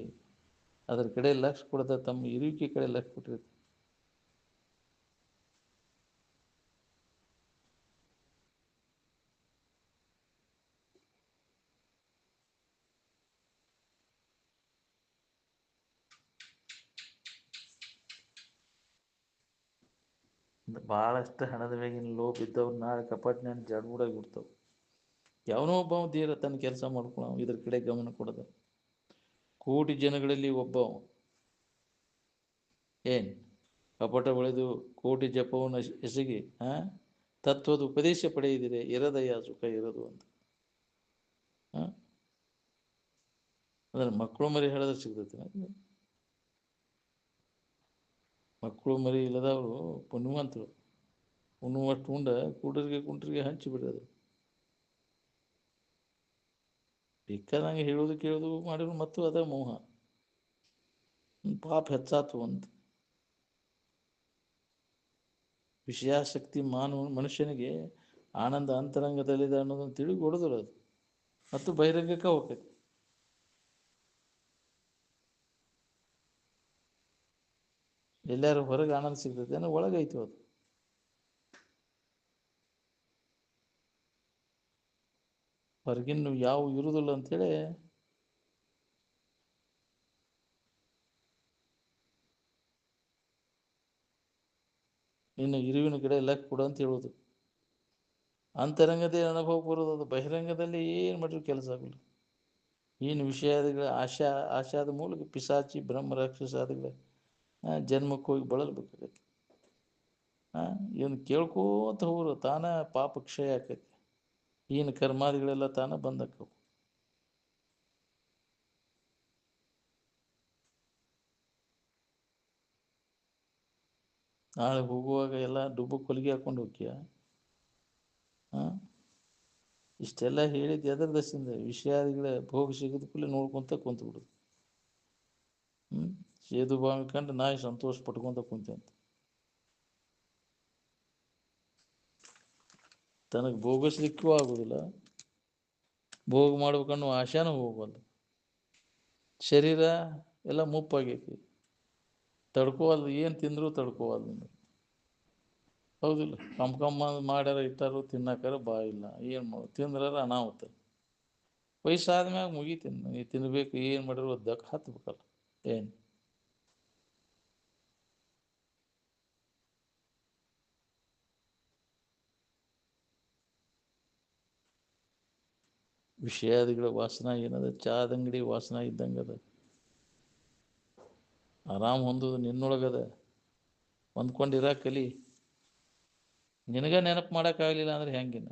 ಅದ್ರ ಕಡೆ ಲಕ್ಷ್ಯ ಕೊಡದ ತಮ್ಮ ಇರುವಿಕೆ ಕಡೆ ಲಕ್ಷ್ಯ ಕೊಟ್ಟಿರ್ತಾರೆ. ಭಾಳಷ್ಟು ಹಣದ ಮೇಗಿನ ಲೋಭ ಇದ್ದವ್ರು ನಾಳೆ ಕಪಾಟಿನ ಜಡ್ಗೂಡಾಗಿ ಬಿಡ್ತಾವೆ. ಯಾವನೋ ಒಬ್ಬ ಧೀರ ತನ್ನ ಕೆಲಸ ಮಾಡ್ಕೊಳ್ಳೋ, ಇದ್ರ ಕಡೆ ಗಮನ ಕೊಡದ. ಕೋಟಿ ಜನಗಳಲ್ಲಿ ಒಬ್ಬ ಏನು ಕಪಟ ಬೆಳೆದು ಕೋಟಿ ಜಪವನ್ನು ಎಸಗಿ ತತ್ವದ ಉಪದೇಶ ಪಡೆಯಿದಿರೆ ಇರದಯ್ಯ ಸುಖ ಇರೋದು ಅಂತ. ಅದನ್ನು ಮಕ್ಕಳು ಮರಿ ಹೇಳಿದ್ರೆ ಸಿಗ್ತೈತಿ. ಮಕ್ಕಳು ಮರಿ ಇಲ್ಲದವರು ಪುಣ್ಯವಂತರು. ಉಣ್ಣುವಷ್ಟು ಉಂಡ ಕುಂಟ್ರಿಗೆ ಹಂಚಿಬಿಡೋದು. ಬೇಕಾದಂಗೆ ಹೇಳೋದು ಕೇಳೋದು ಮಾಡಿದ್ರು ಮತ್ತು ಅದ ಮೋಹ, ಪಾಪ ಹೆಚ್ಚಾತು ಅಂತ. ವಿಷಯಾಸಕ್ತಿ ಮನುಷ್ಯನಿಗೆ ಆನಂದ ಅಂತರಂಗದಲ್ಲಿದೆ ಅನ್ನೋದನ್ನು ತಿಳಿದು ಹೊಡೆದ್ರು ಅದು, ಮತ್ತು ಬಹಿರಂಗಕ್ಕೆ ಹೋಗ್ತೈತಿ. ಎಲ್ಲಾರು ಹೊರಗೆ ಆನಂದ ಸಿಗ್ತೈತೆ ಅನ್ನೋ ಒಳಗೈತು ಅದು. ಹೊರಗಿನ ಯಾವ ಇರುವುದಿಲ್ಲ ಅಂಥೇಳಿ ಇನ್ನು ಇರುವಿನ ಕಡೆ ಲಕ್ ಕೊಡು ಅಂತ ಹೇಳೋದು. ಅಂತರಂಗದೇ ಅನುಭವ ಬರೋದು, ಅದು ಬಹಿರಂಗದಲ್ಲಿ ಏನು ಮಾಡಿದ್ರು ಕೆಲಸ ಆಗಲ್ಲ. ಏನು ವಿಷಯಗಳ ಆಶಾದ ಮೂಲಕ ಪಿಸಾಚಿ ಬ್ರಹ್ಮ ರಾಕ್ಷಸಾದಿಗಳ ಜನ್ಮಕ್ಕೆ ಹೋಗಿ ಬಳಲ್ಬೇಕಾಗೈತಿ. ಇವನು ಕೇಳ್ಕೋತ ಹೋಗ್ರು ತಾನ ಪಾಪ ಕ್ಷಯ ಆಕೈತಿ. ಏನು ಕರ್ಮಾದಿಗಳೆಲ್ಲ ತಾನ ಬಂದಕ್ಕವು. ನಾಳೆ ಹೋಗುವಾಗ ಎಲ್ಲ ಡುಬ್ಬಕ್ಕೆ ಹೊಲಿಗೆ ಹಾಕೊಂಡು ಹೋಗ್ಯ. ಇಷ್ಟೆಲ್ಲ ಹೇಳಿದ್ದು ಎದರ ದಶಿಂದ ವಿಷಯಾದಿಗಳ ಭೋಗ ಸಿಗದ ಕೂಡಲೇ ನೋಡ್ಕೊತ ಕುಂತು ಬಿಡುದು. ಸೇದು ಬಾವಿ ಕಂಡು ನಾಯಿ ಸಂತೋಷ ಪಟ್ಕೊಂತ ಕುಂತಂತ. ತನಗೆ ಭೋಗಿಸ್ಲಿಕ್ಕೂ ಆಗುದಿಲ್ಲ, ಭೋಗ ಮಾಡ್ಬೇಕನ್ನೋ ಆಶಾನೂ ಹೋಗಲ್ಲ. ಶರೀರ ಎಲ್ಲ ಮುಪ್ಪಾಗೈತಿ, ತಡ್ಕೋವಲ್ದು, ಏನು ತಿಂದರೂ ತಡ್ಕೋವಲ್ದು ನಿಮಗೆ. ಹೌದಿಲ್ಲ? ಕಮ್ಮ ಮಾಡ್ಯಾರ ಇಟ್ಟಾರು ತಿನ್ನಕ್ಕಾರ ಇಲ್ಲ, ಏನು ಮಾಡು ತಿಂದ್ರ ಅನಾಹುತ. ವಯಸ್ಸಾದ್ಮ್ಯಾಗ ಮುಗಿತೀನಿ, ನೀ ತಿನ್ಬೇಕು, ಏನು ಮಾಡಿದ್ರು ಒದ್ದಕ್ಕೆ ಹತ್ಬೇಕಲ್ಲ. ಏನು ವಿಷಯಾದಿಗಳ ವಾಸನ ಏನದ? ಚಾದ ಅಂಗಡಿ ವಾಸನ ಇದ್ದಂಗೆ ಅದ. ಆರಾಮ್ ಹೊಂದೋದು ನಿನ್ನೊಳಗದ. ಹೊಂದ್ಕೊಂಡಿರ ಕಲಿ. ನಿನಗ ನೆನಪು ಮಾಡೋಕ್ಕಾಗಲಿಲ್ಲ ಅಂದ್ರೆ ಹೆಂಗಿನ?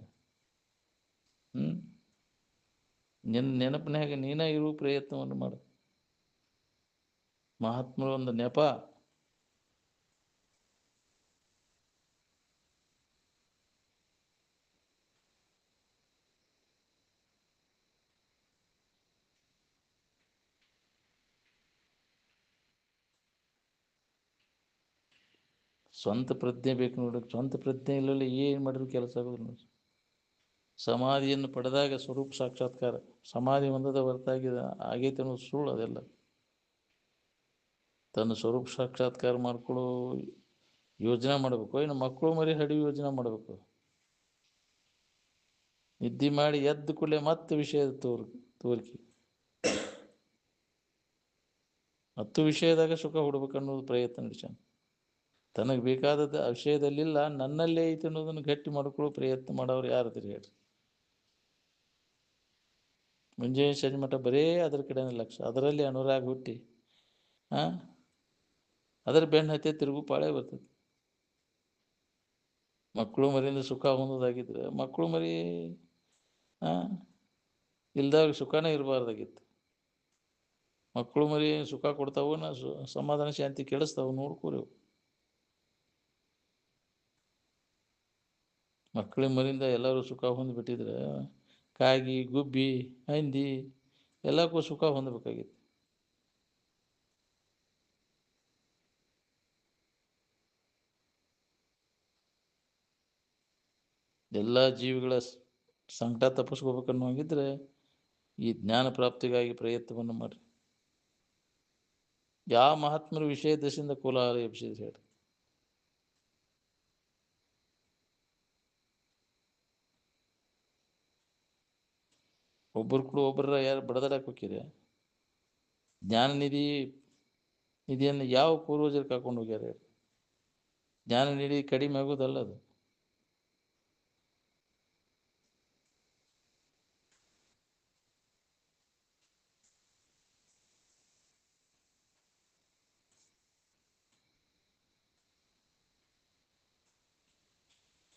ನಿನ್ನ ನೆನಪಿನಾಗ ನೀನ ಇರುವ ಪ್ರಯತ್ನವನ್ನು ಮಾಡು. ಮಹಾತ್ಮರ ಒಂದು ನೆಪ. ಸ್ವಂತ ಪ್ರಜ್ಞೆ ಬೇಕು ನೋಡಕ್ಕೆ. ಸ್ವಂತ ಪ್ರಜ್ಞೆ ಇಲ್ಲಲ್ಲಿ ಏನು ಮಾಡಿದ್ರು ಕೆಲಸ ಆಗೋದು ನೋಡಿ. ಸಮಾಧಿಯನ್ನು ಪಡೆದಾಗ ಸ್ವರೂಪ ಸಾಕ್ಷಾತ್ಕಾರ. ಸಮಾಧಿ ಹೊಂದದ ಹೊರತಾಗಿ ಆಗೈತೆ ಅನ್ನೋದು ಸುಳ್ಳು. ಅದೆಲ್ಲ ತನ್ನ ಸ್ವರೂಪ ಸಾಕ್ಷಾತ್ಕಾರ ಮಾಡ್ಕೊಳ್ಳೋ ಯೋಜನೆ ಮಾಡಬೇಕು. ಇನ್ನು ಮಕ್ಕಳು ಮರಿ ಹಡಿವಿ ಯೋಜನೆ ಮಾಡಬೇಕು. ನಿದ್ದೆ ಮಾಡಿ ಎದ್ದು ಕೂಡಲೇ ಮತ್ತೆ ವಿಷಯದ ತೋರಿಕೆ. ಮತ್ತು ವಿಷಯದಾಗ ಸುಖ ಹುಡ್ಬೇಕನ್ನೋದು ಪ್ರಯತ್ನ ನಡೆಸ್ಯಾನ. ತನಗೆ ಬೇಕಾದದ್ದು ಆ ವಿಷಯದಲ್ಲಿಲ್ಲ, ನನ್ನಲ್ಲೇ ಐತೆ ಅನ್ನೋದನ್ನು ಗಟ್ಟಿ ಮಾಡ್ಕೊಳ್ಳೋ ಪ್ರಯತ್ನ ಮಾಡೋರು ಯಾರದ್ರಿ ಹೇಳ್ರಿ? ಮುಂಜಾನೆ ಸಂಜೆ ಮಠ ಬರೇ ಅದ್ರ ಕಡೆನೇ ಲಕ್ಷ್ಯ, ಅದರಲ್ಲಿ ಅನುರಾಗ ಹುಟ್ಟಿ ಅದರ ಬೆನ್ನು ಹತ್ತಿ ತಿರುಗು ಪಾಳೆ ಬರ್ತದೆ. ಮಕ್ಕಳು ಮರಿಯಿಂದ ಸುಖ ಹೊಂದೋದಾಗಿದ್ರೆ ಮಕ್ಕಳು ಮರಿ ಇಲ್ದವ್ರಿಗೆ ಸುಖನೇ ಇರಬಾರ್ದಾಗಿತ್ತು. ಮಕ್ಕಳು ಮರಿ ಸುಖ ಕೊಡ್ತಾವು, ಸಮಾಧಾನ ಶಾಂತಿ ಕೆಡಿಸ್ತಾವು, ನೋಡ್ಕೋರಿ. ಮಕ್ಕಳ ಮರಿಂದ ಎಲ್ಲರೂ ಸುಖ ಹೊಂದ್ಬಿಟ್ಟಿದ್ರೆ ಕಾಗಿ ಗುಬ್ಬಿ ಹಂದಿ ಎಲ್ಲಕ್ಕೂ ಸುಖ ಹೊಂದಬೇಕಾಗಿತ್ತು. ಎಲ್ಲ ಜೀವಿಗಳ ಸಂಕಟ ತಪ್ಪಿಸ್ಕೋಬೇಕನ್ನೋ ಹಾಗಿದ್ರೆ ಈ ಜ್ಞಾನ ಪ್ರಾಪ್ತಿಗಾಗಿ ಪ್ರಯತ್ನವನ್ನು ಮಾಡಿ. ಯಾವ ಮಹಾತ್ಮರ ವಿಷಯ ದಶೆಯಿಂದ ಕೋಲಾಹಲ ಎಬ್ಸಿದ್ರೆ ಹೇಳಿ? ಒಬ್ಬರು ಕೂಡ ಒಬ್ಬರ ಯಾರು ಬಡದಾಡಕ್ಕೆ ಹೋಗ್ಯಾರ? ಜ್ಞಾನ ನಿಧಿಯನ್ನು ಯಾವ ಪೂರ್ವಜರು ಕರ್ಕೊಂಡು ಹೋಗ್ಯಾರ? ಜ್ಞಾನ ನಿಧಿ ಕಡಿಮೆ ಆಗೋದಲ್ಲ ಅದು.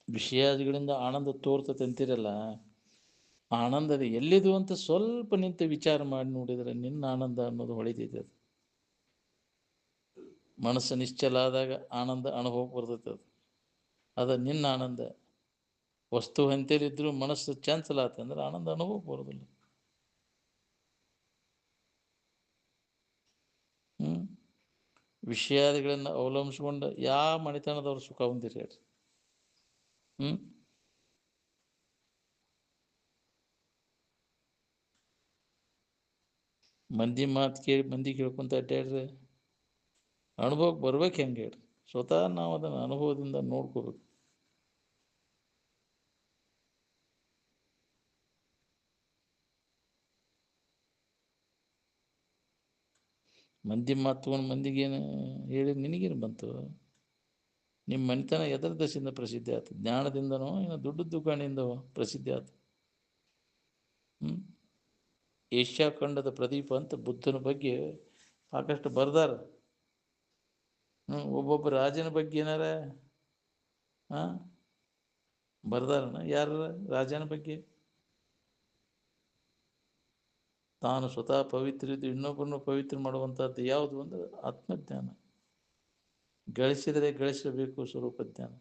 ವಿಷಯಾದಿಗಳಿಂದ ಆನಂದ ತೋರ್ತತೆ ಅಂತಿರಲ್ಲ, ಆನಂದದ ಎಲ್ಲಿದು ಅಂತ ಸ್ವಲ್ಪ ನಿಂತು ವಿಚಾರ ಮಾಡಿ ನೋಡಿದರೆ ನಿನ್ನ ಆನಂದ ಅನ್ನೋದು ಹೊಳಿತೈತೆ. ಅದು ಮನಸ್ಸು ನಿಶ್ಚಲ ಆದಾಗ ಆನಂದ ಅನುಭವ ಬರ್ತೈತೆ. ಅದು ನಿನ್ನ ಆನಂದ. ವಸ್ತು ಹಂತೇಲಿದ್ರೂ ಮನಸ್ಸು ಚಂಚಲ ಆತಂದ್ರೆ ಆನಂದ ಅನುಭವ ಬರೋದಿಲ್ಲ. ವಿಷಯಾದಿಗಳನ್ನು ಅವಲಂಬಿಸ್ಕೊಂಡು ಯಾವ ಮನೆತನದವ್ರು ಸುಖ ಹೊಂದಿರಿ ಹೇಳ್ರಿ? ಮಂದಿ ಮಾತು ಕೇಳಿ ಮಂದಿ ಕೇಳ್ಕೊಂತ ಅಡ್ಡಾಡ್ರಿ, ಅನುಭವಕ್ಕೆ ಬರ್ಬೇಕು ಹೆಂಗೆ ಹೇಳ್ರಿ? ಸ್ವತಃ ನಾವು ಅದನ್ನು ಅನುಭವದಿಂದ ನೋಡ್ಕೋಬೇಕು. ಮಂದಿ ಮಾತು ತೊಗೊಂಡು ಮಂದಿಗೇನು ಹೇಳಿ ನಿನಗೇನು ಬಂತು? ನಿಮ್ಮ ಮನೆತನ ಎದರ ದಶೆಯಿಂದ ಪ್ರಸಿದ್ಧಿ ಆಯ್ತು? ಜ್ಞಾನದಿಂದನೋ ಇನ್ನು ದುಡ್ಡು ದುಕಾಣಿಂದೋ ಪ್ರಸಿದ್ಧಿ ಆಯ್ತು? ಏಷ್ಯಾ ಖಂಡದ ಪ್ರದೀಪ ಅಂತ ಬುದ್ಧನ ಬಗ್ಗೆ ಸಾಕಷ್ಟು ಬರ್ದಾರ. ಒಬ್ಬೊಬ್ಬ ರಾಜನ ಬಗ್ಗೆ ಏನಾರ ಬರ್ದಾರನ? ಯಾರ ರಾಜನ ಬಗ್ಗೆ? ತಾನು ಸ್ವತಃ ಪವಿತ್ರ ಇದ್ದು ಇನ್ನೊಬ್ಬರನ್ನು ಪವಿತ್ರ ಮಾಡುವಂಥದ್ದು ಯಾವುದು ಅಂದ್ರೆ ಆತ್ಮಜ್ಞಾನ. ಗಳಿಸಿದರೆ ಗಳಿಸಬೇಕು ಸ್ವರೂಪ ಜ್ಞಾನ.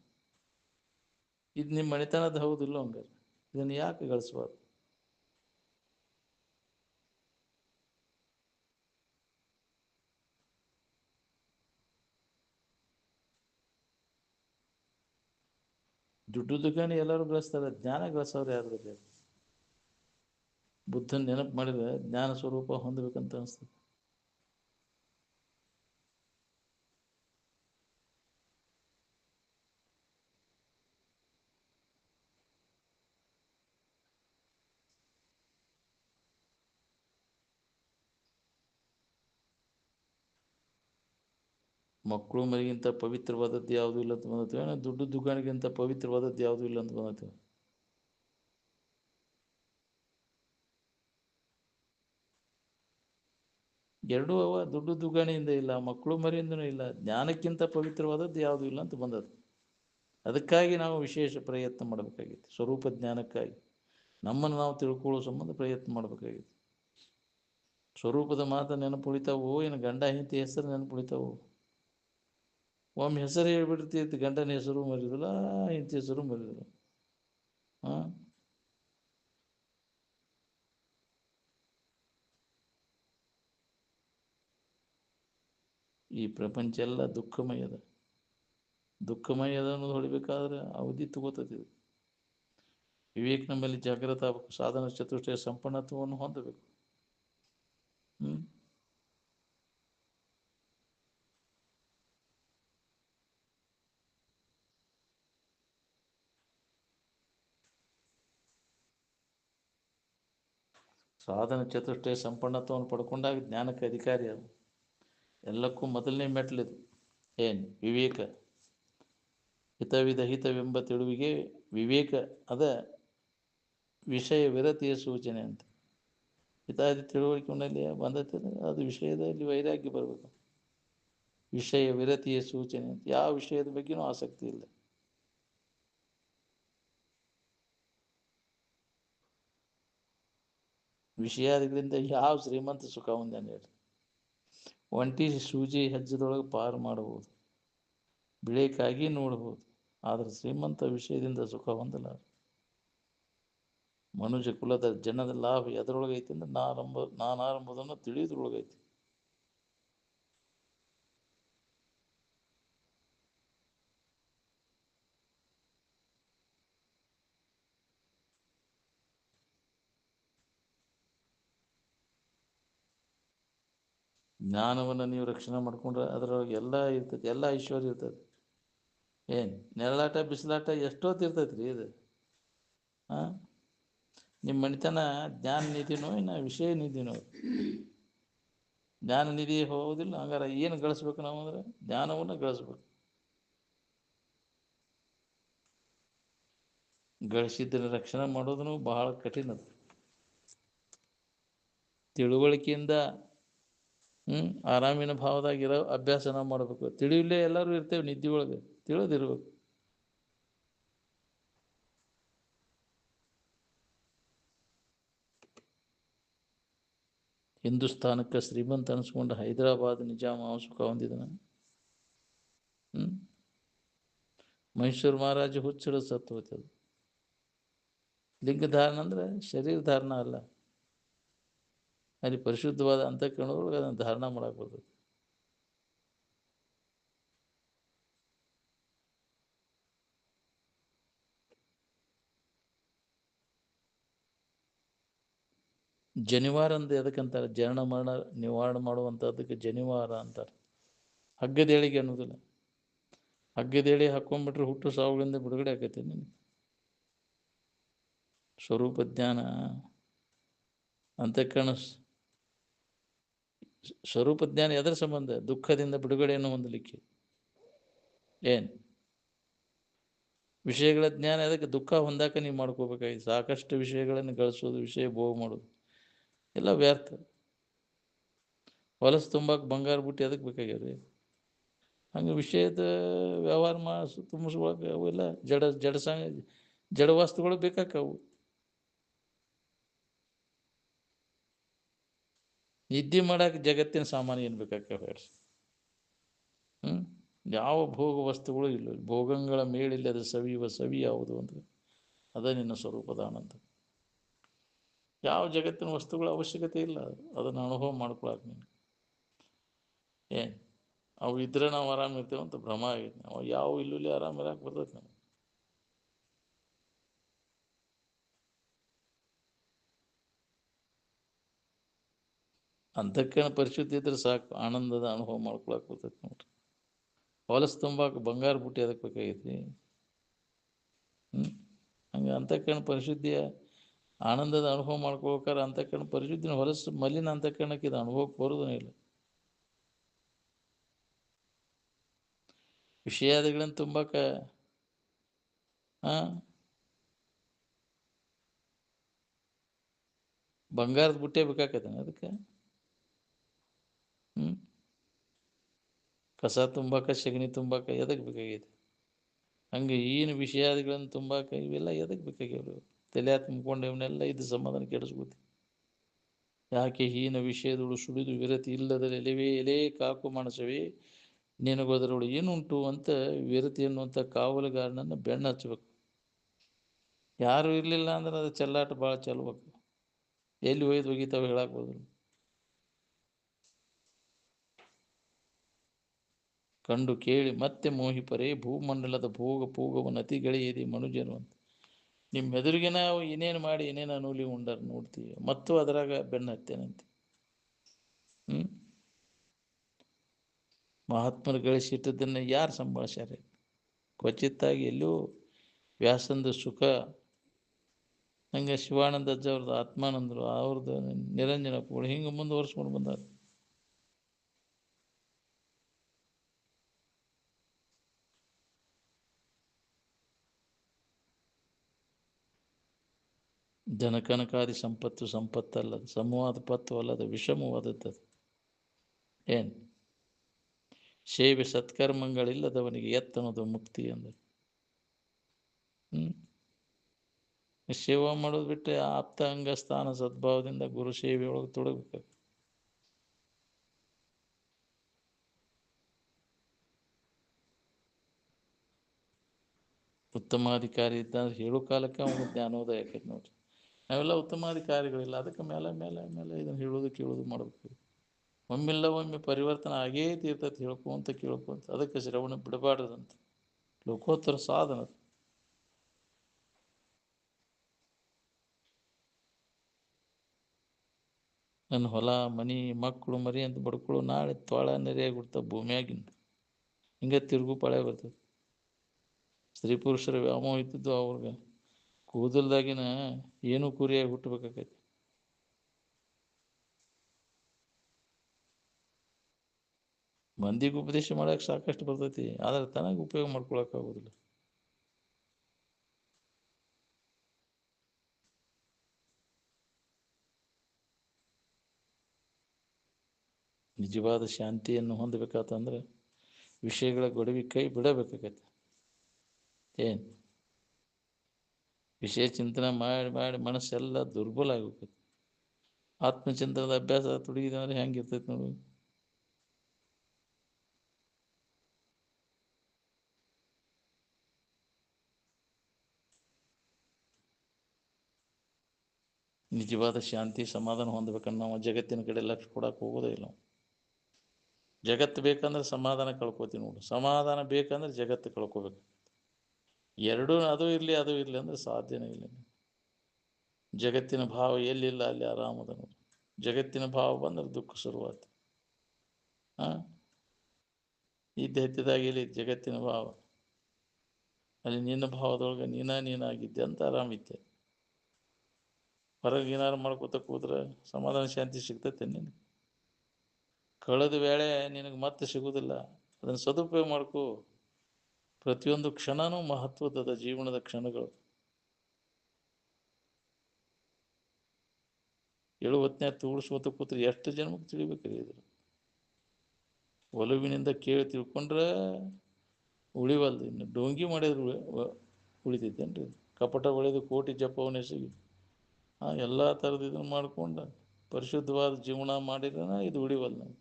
ಇದು ನಿಮ್ಮ ಮನೆತನದ ಹೌದಿಲ್ಲ ಹಂಗಾರೆ ಇದನ್ನು ಯಾಕೆ ಗಳಿಸ್ಬಾರ್ದು? ದುಡ್ಡು ದುಕಾಣಿ ಎಲ್ಲರೂ ಗಳಿಸ್ತಾರೆ, ಜ್ಞಾನ ಗಳಿಸೋರು ಯಾರು? ಬುದ್ಧನ ನೆನಪು ಮಾಡಿದರೆ ಜ್ಞಾನ ಸ್ವರೂಪ ಹೊಂದಬೇಕಂತ ಅನಿಸ್ತದೆ. ಮಕ್ಕಳು ಮರಿಗಿಂತ ಪವಿತ್ರವಾದದ್ದು ಯಾವುದೂ ಇಲ್ಲ ಅಂತ ಬಂದೈತೆ, ದುಡ್ಡು ದುಗಾಣಿಗಿಂತ ಪವಿತ್ರವಾದದ್ದು ಯಾವುದೂ ಇಲ್ಲ ಅಂತ ಬಂದೈತೆ. ಎರಡೂ ಅವ, ದುಡ್ಡು ದುಗಾಣಿಯಿಂದ ಇಲ್ಲ, ಮಕ್ಕಳು ಮರಿಯಿಂದನೂ ಇಲ್ಲ, ಜ್ಞಾನಕ್ಕಿಂತ ಪವಿತ್ರವಾದದ್ದು ಯಾವುದೂ ಇಲ್ಲ ಅಂತ ಬಂದದ್ದು. ಅದಕ್ಕಾಗಿ ನಾವು ವಿಶೇಷ ಪ್ರಯತ್ನ ಮಾಡಬೇಕಾಗಿತ್ತು, ಸ್ವರೂಪ ಜ್ಞಾನಕ್ಕಾಗಿ ನಮ್ಮನ್ನು ನಾವು ತಿಳ್ಕೊಳ್ಳೋ ಸಂಬಂಧ ಪ್ರಯತ್ನ ಮಾಡಬೇಕಾಗಿತ್ತು. ಸ್ವರೂಪದ ಮಾತು ನೆನಪು ಉಳಿತಾವು, ಏನು ಗಂಡ ಹೆಂಡತಿ ಹೆಸರು ನೆನಪು ಉಳಿತಾವು? ಒಮ್ಮೆ ಹೆಸರು ಹೇಳ್ಬಿಡ್ತಿತ್ತು, ಗಂಡನ ಹೆಸರು ಮರಿದಿಲ್ಲ, ಹೆಂಡತಿ ಹೆಸರು ಮರಿದಿಲ್ಲ. ಹಾಂ, ಈ ಪ್ರಪಂಚ ಎಲ್ಲ ದುಃಖಮಯದ ಅನ್ನೋದು ಹೊಳಿಬೇಕಾದ್ರೆ ಅವಧಿ ತಗೋತದೆ. ವಿವೇಕ ನಮ್ಮಲ್ಲಿ ಜಾಗೃತ ಆಗಬೇಕು, ಸಾಧನ ಚತುಷ್ಟಯ ಸಂಪನ್ನತ್ವವನ್ನು ಹೊಂದಬೇಕು. ಸಾಧನ ಚತುಷ್ಟಯ ಸಂಪನ್ನತ್ವವನ್ನು ಪಡ್ಕೊಂಡಾಗ ಜ್ಞಾನಕ್ಕೆ ಅಧಿಕಾರಿ ಅದು. ಎಲ್ಲಕ್ಕೂ ಮೊದಲನೇ ಮೆಟ್ಲಿದು ಏನು? ವಿವೇಕ. ಹಿತವಿದ ತಿಳುವಿಗೆ ವಿವೇಕ ಅದ ವಿಷಯ ವಿರತಿಯ ಸೂಚನೆ ಅಂತ. ಹಿತಾದಿ ತಿಳುವಳಿಕೆಯಲ್ಲಿ ಬಂದೈತೆ, ಅದು ವಿಷಯದಲ್ಲಿ ವೈರಾಗ್ಯ ಬರಬೇಕು. ವಿಷಯ ವಿರತಿಯ ಸೂಚನೆ ಅಂತ. ಯಾವ ವಿಷಯದ ಬಗ್ಗೆನೂ ಆಸಕ್ತಿ ಇಲ್ಲ. ವಿಷಯಾದಿಗಳಿಂದ ಯಾವ ಶ್ರೀಮಂತ ಸುಖ ಹೊಂದಾನೆ ಹೇಳಿ? ಒಂಟಿ ಸೂಜಿ ಹೆಜ್ಜದೊಳಗೆ ಪಾರು ಮಾಡಬಹುದು, ಬಿಳೇಕಾಗಿ ನೋಡಬಹುದು, ಆದರೆ ಶ್ರೀಮಂತ ವಿಷಯದಿಂದ ಸುಖ ಹೊಂದಲ್ಲ. ಮನುಷ್ಯ ಕುಲದ ಜನದ ಲಾಭ ಎದರೊಳಗೈತಿ ಅಂದ್ರೆ ನಾನಾರಂಭುದನ್ನು ತಿಳಿಯೋದ್ರೊಳಗೈತಿ. ಜ್ಞಾನವನ್ನು ನೀವು ರಕ್ಷಣೆ ಮಾಡ್ಕೊಂಡ್ರೆ ಅದರೊಳಗೆ ಎಲ್ಲ ಇರ್ತೈತಿ, ಎಲ್ಲ ಐಶ್ವರ್ಯ ಇರ್ತದೆ. ಏನು ನೆರಳಾಟ ಬಿಸಿಲಾಟ ಎಷ್ಟೊತ್ತು ಇರ್ತೈತಿ ರೀ ಇದು? ಹಾಂ, ನಿಮ್ಮ ಮಣಿತನ ಜ್ಞಾನ ನಿಧಿನೋ ಇನ್ನು ವಿಷಯ ನಿಧಿನೋ? ಜ್ಞಾನ ನಿಧಿ ಹೋಗೋದಿಲ್ಲ. ಹಂಗಾರೆ ಏನು ಗಳಿಸ್ಬೇಕು ನಾವು ಅಂದ್ರೆ ಜ್ಞಾನವನ್ನು ಗಳಿಸ್ಬೇಕು. ಗಳಿಸಿದ್ದನ್ನು ರಕ್ಷಣೆ ಮಾಡೋದನ್ನು ಬಹಳ ಕಠಿಣ. ತಿಳುವಳಿಕೆಯಿಂದ ಆರಾಮಿನ ಭಾವದಾಗಿರೋ ಅಭ್ಯಾಸ ನಾವು ಮಾಡಬೇಕು. ತಿಳಿಯಲೇ ಎಲ್ಲರೂ ಇರ್ತೇವೆ ನಿದ್ದೆ ಒಳಗೆ, ತಿಳಿದಿರ್ಬೇಕು. ಹಿಂದೂಸ್ತಾನಕ್ಕೆ ಶ್ರೀಮಂತ ಅನಿಸ್ಕೊಂಡು ಹೈದರಾಬಾದ್ ನಿಜಾಮ ಸುಖ ಹೊಂದಿದನ. ಮೈಸೂರು ಮಹಾರಾಜ ಹುಚ್ಚಿಡ ಸತ್ತು ಹೋಗ್ತದೆ. ಲಿಂಗ ಧಾರಣ ಅಂದರೆ ಶರೀರ ಧಾರಣ ಅಲ್ಲ, ಅಲ್ಲಿ ಪರಿಶುದ್ಧವಾದ ಅಂತಃಕರಣದೊಳಗೆ ಅದನ್ನು ಧಾರಣ ಮಾಡಕ್ಕೆ ಬರ್ತದೆ. ಜನಿವಾರ ಅಂತ ಎದಕ್ಕಂತಾರೆ? ಜನನ ಮರಣ ನಿವಾರಣೆ ಮಾಡುವಂಥದ್ದಕ್ಕೆ ಜನಿವಾರ ಅಂತಾರೆ. ಹಗ್ಗದೇಳಿಗೆ ಅನ್ನೋದಿಲ್ಲ. ಹಗ್ಗದೇಳಿ ಹಾಕ್ಕೊಂಡ್ಬಿಟ್ರೆ ಹುಟ್ಟು ಸಾವುಗಳಿಂದ ಬಿಡುಗಡೆ ಆಕೈತಿ ನಿನಗೆ. ಸ್ವರೂಪ ಜ್ಞಾನ ಅಂತಃಕರಣ ಸ್ವರೂಪ ಜ್ಞಾನ ಎದರ ಸಂಬಂಧ? ದುಃಖದಿಂದ ಬಿಡುಗಡೆಯನ್ನು ಹೊಂದಲಿಕ್ಕೆ. ಏನು ವಿಷಯಗಳ ಜ್ಞಾನ ಅದಕ್ಕೆ ದುಃಖ ಹೊಂದಾಕ ನೀವು ಮಾಡ್ಕೋಬೇಕಾಗಿತ್ತು. ಸಾಕಷ್ಟು ವಿಷಯಗಳನ್ನು ಗಳಿಸೋದು, ವಿಷಯ ಭೋಗ ಮಾಡೋದು ಎಲ್ಲ ವ್ಯರ್ಥ. ಹೊಲಸು ತುಂಬಕ್ಕೆ ಬಂಗಾರ ಬುಟ್ಟಿ ಅದಕ್ಕೆ ಬೇಕಾಗ್ಯಾವ್ರಿ. ಹಂಗೆ ವಿಷಯದ ವ್ಯವಹಾರ ತುಂಬಿಸ್ಕೊಳಕ್ಕೆ ಅವೆಲ್ಲ ಜಡ ವಸ್ತುಗಳು ಬೇಕಾಕವು. ನಿದ್ದೆ ಮಾಡಕ್ಕೆ ಜಗತ್ತಿನ ಸಾಮಾನ್ಯ ಏನು ಬೇಕಾಗ್ಯಾವ ಹೇಳ್ರಿ? ಯಾವ ಭೋಗ ವಸ್ತುಗಳು ಇಲ್ಲ. ಭೋಗಗಳ ಮೇಲಿಲ್ಲದ ಸವಿಯುವ ಸವಿ ಯಾವುದು ಅಂದರೆ ಅದ ನಿನ್ನ ಸ್ವರೂಪದ ಆನಂದ. ಯಾವ ಜಗತ್ತಿನ ವಸ್ತುಗಳ ಅವಶ್ಯಕತೆ ಇಲ್ಲ, ಅದನ್ನು ಅನುಭವ ಮಾಡ್ಕೊಳಕ್ಕೆ ನೀನು. ಏನು ಅವು ಇದ್ರೆ ನಾವು ಆರಾಮಿರ್ತೇವೆ ಅಂತ ಭ್ರಮ ಆಗೈತೆ. ನಾವು ಯಾವ ಇಲ್ಲೂ ಆರಾಮಿರಕ್ಕೆ ಬರ್ತೈತೆ ನಮಗೆ. ಅಂತಃಕರಣ ಪರಿಶುದ್ಧಿ ಇದ್ರೆ ಸಾಕು, ಆನಂದದ ಅನುಭವ ಮಾಡ್ಕೊಳಕ್ಕೆ ಬರ್ತೈತೆ ನೋಡ್ರಿ. ಹೊಲಸು ತುಂಬಾಕ ಬಂಗಾರ ಬುಟ್ಟಿ ಅದಕ್ಕೆ ಬೇಕಾಗೈತಿ. ಹಂಗೆ ಅಂತಃಕರಣ ಪರಿಶುದ್ಧಿಯ ಆನಂದದ ಅನುಭವ ಮಾಡ್ಕೋಬೇಕಾದ್ರೆ ಅಂತಃಕರಣ ಪರಿಶುದ್ಧಿನ ಹೊಲಸು ಮಲಿನ ಅಂತಃಕರಣಕ್ಕೆ ಇದು ಅನುಭವಕ್ಕೆ ಬರೋದೇ ಇಲ್ಲ. ವಿಷಯಾದಿಗಳನ್ನು ತುಂಬಾಕ ಬಂಗಾರದ ಬುಟ್ಟೆ ಬೇಕಾಕತ್ತಾನೆ ಅದಕ್ಕೆ. ಕಸ ತುಂಬಾಕ ಸಗಣಿ ತುಂಬಾಕ ಎದಕ್ಕೆ ಬೇಕಾಗೈತಿ? ಹಂಗೆ ಏನು ವಿಷಯಾದಿಗಳನ್ನು ತುಂಬಾಕ ಇವೆಲ್ಲ ಎದಕ್ಕೆ ಬೇಕಾಗ್ಯವ್ರು? ತಲೆ ತುಂಬಿಕೊಂಡು ಇವನ್ನೆಲ್ಲ ಇದು ಸಮಾಧಾನ ಕೆಡಿಸ್ಕೋತಿ. ಯಾಕೆ ಹೀನ ವಿಷಯದಳು ಸುಳಿದು ವಿರತಿ ಇಲ್ಲದಲ್ಲಿ ಎಲೆವೇ ಎಲೆ ಕಾಕು ಮನಸವೇ ನಿನಗೋದರೊಳು ಏನುಂಟು ಅಂತ ವಿರತಿ ಎನ್ನುವಂಥ ಕಾವಲುಗಾರನನ್ನು ಬೆನ್ನು ಹಚ್ಚಬೇಕು. ಯಾರು ಇರಲಿಲ್ಲ ಅಂದ್ರೆ ಅದು ಚೆಲ್ಲಾಟ ಭಾಳ ಚೆಲ್ಬೇಕು. ಎಲ್ಲಿ ಒಯ್ದು ಒಗಿತಾವೆ ಹೇಳಕ್ಕೆ ಹೋದ್ರು. ಕಂಡು ಕೇಳಿ ಮತ್ತೆ ಮೋಹಿಪರೇ ಭೂಮಂಡಲದ ಭೋಗ ಪೂಗವನ್ನು ಅತಿಗೆಳೆಯದಿ ಮನುಜನು ಅಂತ. ನಿಮ್ಮ ಎದುರಿಗೆ ನಾವು ಏನೇನು ಮಾಡಿ ಏನೇನು ಅನುಲಿ ಉಂಡಾರ ನೋಡ್ತೀವಿ, ಮತ್ತು ಅದರಾಗ ಬೆನ್ನು ಹತ್ತೇನಂತೆ. ಮಹಾತ್ಮರು ಗಳಿಸಿಟ್ಟದನ್ನು ಯಾರು ಸಂಭಾಳಿಸ್ಯಾರೆ? ಕ್ವಚಿತ್ತಾಗಿ ಎಲ್ಲೋ ವ್ಯಾಸಂದ ಸುಖ, ಹಂಗೆ ಶಿವಾನಂದ ಅಜ್ಜ ಅವ್ರದ್ದು ಆತ್ಮಾನಂದರು, ಅವ್ರದ್ದು ನಿರಂಜನಪ್ಪಗಳು ಹಿಂಗೆ ಮುಂದುವರ್ಸ್ಕೊಂಡು ಬಂದಾರ. ಜನಕನಕಾದಿ ಸಂಪತ್ತು ಸಂಪತ್ತಲ್ಲದು, ಸಮವಾದ ಪತ್ತು ಅಲ್ಲದ ವಿಷಮವಾದದ್ದು. ಏನು ಸೇವೆ ಸತ್ಕರ್ಮಗಳಿಲ್ಲದವನಿಗೆ ಎತ್ತನೋದು ಮುಕ್ತಿ ಅಂದರೆ. ಸೇವಾ ಮಾಡೋದು ಬಿಟ್ಟರೆ ಆಪ್ತ ಅಂಗಸ್ಥಾನ ಸದ್ಭಾವದಿಂದ ಗುರು ಸೇವೆಯೊಳಗೆ ತೊಡಗಬೇಕು. ಉತ್ತಮಾಧಿಕಾರಿ ಇದ್ದಂದ್ರೆ ಹೇಳೋ ಕಾಲಕ್ಕೆ ಅವನು ಜ್ಞಾನೋದಯ ಆಕೈತೆ ನೋಡ್ರಿ. ನಾವೆಲ್ಲ ಉತ್ತಮಾಧಿಕಾರಿಗಳಿಲ್ಲ, ಅದಕ್ಕೆ ಮೇಲೆ ಮೇಲೆ ಮೇಲೆ ಇದನ್ನು ಹೇಳೋದು ಕೇಳೋದು ಮಾಡಬೇಕು. ಒಮ್ಮಿಲ್ಲ ಒಮ್ಮೆ ಪರಿವರ್ತನೆ ಆಗೇ ತೀರ್ತೈತೆ, ಕೇಳ್ಕೊಂತ ಅದಕ್ಕೆ ಶ್ರವಣ ಬಿಡಬಾರ್ದಂತ. ಲೋಕೋತ್ತರ ಸಾಧನ. ನನ್ನ ಹೊಲ ಮನಿ ಮಕ್ಕಳು ಮರಿ ಅಂತ ಬಡ್ಕೊಳ್ಳೋ ನಾಳೆ ತೋಳ ನೆರೆಯಾಗಿಬಿಡ್ತಾವೆ ಭೂಮಿಯಾಗಿಂದ. ಹಿಂಗೆ ತಿರುಗು ಪಳೆ ಬರ್ತದೆ. ಸ್ತ್ರೀ ಪುರುಷರ ವ್ಯಾಮೋಹ ಇದ್ದಿದ್ದು ಅವ್ರಿಗೆ ಕೂದಲ್ದಾಗಿನ ಏನೂ ಕುರಿಯಾಗಿ ಹುಟ್ಟಬೇಕಾಗೈತಿ. ಮಂದಿಗೆ ಉಪದೇಶ ಮಾಡೋಕೆ ಸಾಕಷ್ಟು ಬರ್ತೈತಿ, ಆದರೆ ತನಗೆ ಉಪಯೋಗ ಮಾಡ್ಕೊಳಕ್ಕಾಗೋದಿಲ್ಲ. ನಿಜವಾದ ಶಾಂತಿಯನ್ನು ಹೊಂದಬೇಕಾತಂದ್ರೆ ವಿಷಯಗಳ ಗೊಡವಿ ಕೈ ಬಿಡಬೇಕಾಗತ್ತೆ. ಏನು ವಿಷಯ ಚಿಂತನೆ ಮಾಡಿ ಮಾಡಿ ಮನಸ್ಸೆಲ್ಲ ದುರ್ಬಲ ಆಗೋಗ್ತೈತಿ. ಆತ್ಮಚಿಂತನದ ಅಭ್ಯಾಸ ತೊಡಗಿದಂದ್ರೆ ಹೆಂಗಿರ್ತೈತಿ ನೋಡು. ನಿಜವಾದ ಶಾಂತಿ ಸಮಾಧಾನ ಹೊಂದಬೇಕಂದ್ರೆ ನಾವು ಜಗತ್ತಿನ ಕಡೆ ಲಕ್ಷ್ಯ ಕೊಡಕ್ಕೆ ಹೋಗೋದೇ ಇಲ್ಲ. ಜಗತ್ತು ಬೇಕಂದ್ರೆ ಸಮಾಧಾನ ಕಳ್ಕೊತೀವಿ ನೋಡು, ಸಮಾಧಾನ ಬೇಕಂದ್ರೆ ಜಗತ್ತು ಕಳ್ಕೊಬೇಕು. ಎರಡೂ ಅದು ಇರಲಿ ಅಂದ್ರೆ ಸಾಧ್ಯನೇ ಇಲ್ಲ. ಜಗತ್ತಿನ ಭಾವ ಎಲ್ಲಿಲ್ಲ ಅಲ್ಲಿ ಆರಾಮದ ನೋಡಿ. ಜಗತ್ತಿನ ಭಾವ ಬಂದ್ರೆ ದುಃಖ ಶುರುವಾಯ್ತು. ಇದ್ದ ಹೆತ್ತಿದಾಗ ಇಲ್ಲಿ ಜಗತ್ತಿನ ಭಾವ, ಅಲ್ಲಿ ನಿನ್ನ ಭಾವದೊಳಗೆ ನೀನಾಗಿದ್ದೆ ಅಂತ ಆರಾಮಿದ್ದೆ. ಹೊರಗೆ ಏನಾರು ಮಾಡ್ಕೋತ ಕೂತ್ರೆ ಸಮಾಧಾನ ಶಾಂತಿ ಸಿಗ್ತೈತೆ ನಿನಗೆ? ಕಳೆದ ವೇಳೆ ನಿನಗೆ ಮತ್ತೆ ಸಿಗುವುದಿಲ್ಲ. ಅದನ್ನು ಸದುಪಯೋಗ ಮಾಡ್ಕೋ. ಪ್ರತಿಯೊಂದು ಕ್ಷಣನೂ ಮಹತ್ವದ ಜೀವನದ ಕ್ಷಣಗಳು. ಹೊತ್ತಿನಾಗ ತೂಡಿಸ್ಕೋತ ಕೂತ್ರೆ ಎಷ್ಟು ಜನ್ಮಕ್ಕೆ ತಿಳಿಬೇಕ್ರಿ ಇದ್ರು. ಒಲವಿನಿಂದ ಕೇಳಿ ತಿಳ್ಕೊಂಡ್ರೆ ಉಳಿವಲ್ದು. ಇನ್ನು ಡೋಂಗಿ ಮಾಡಿದ್ರೆ ಉಳಿತೈತೇನ್ರಿ? ಕಪಟ ಒಳೆದು ಕೋಟಿ ಜಪವನ್ನೇ ಸಿಗಿ ಎಲ್ಲ ಥರದ ಇದನ್ನು ಮಾಡ್ಕೊಂಡು ಪರಿಶುದ್ಧವಾದ ಜೀವನ ಮಾಡಿದ್ರೆ ಇದು ಉಳಿವಲ್ಲ ನಾವು.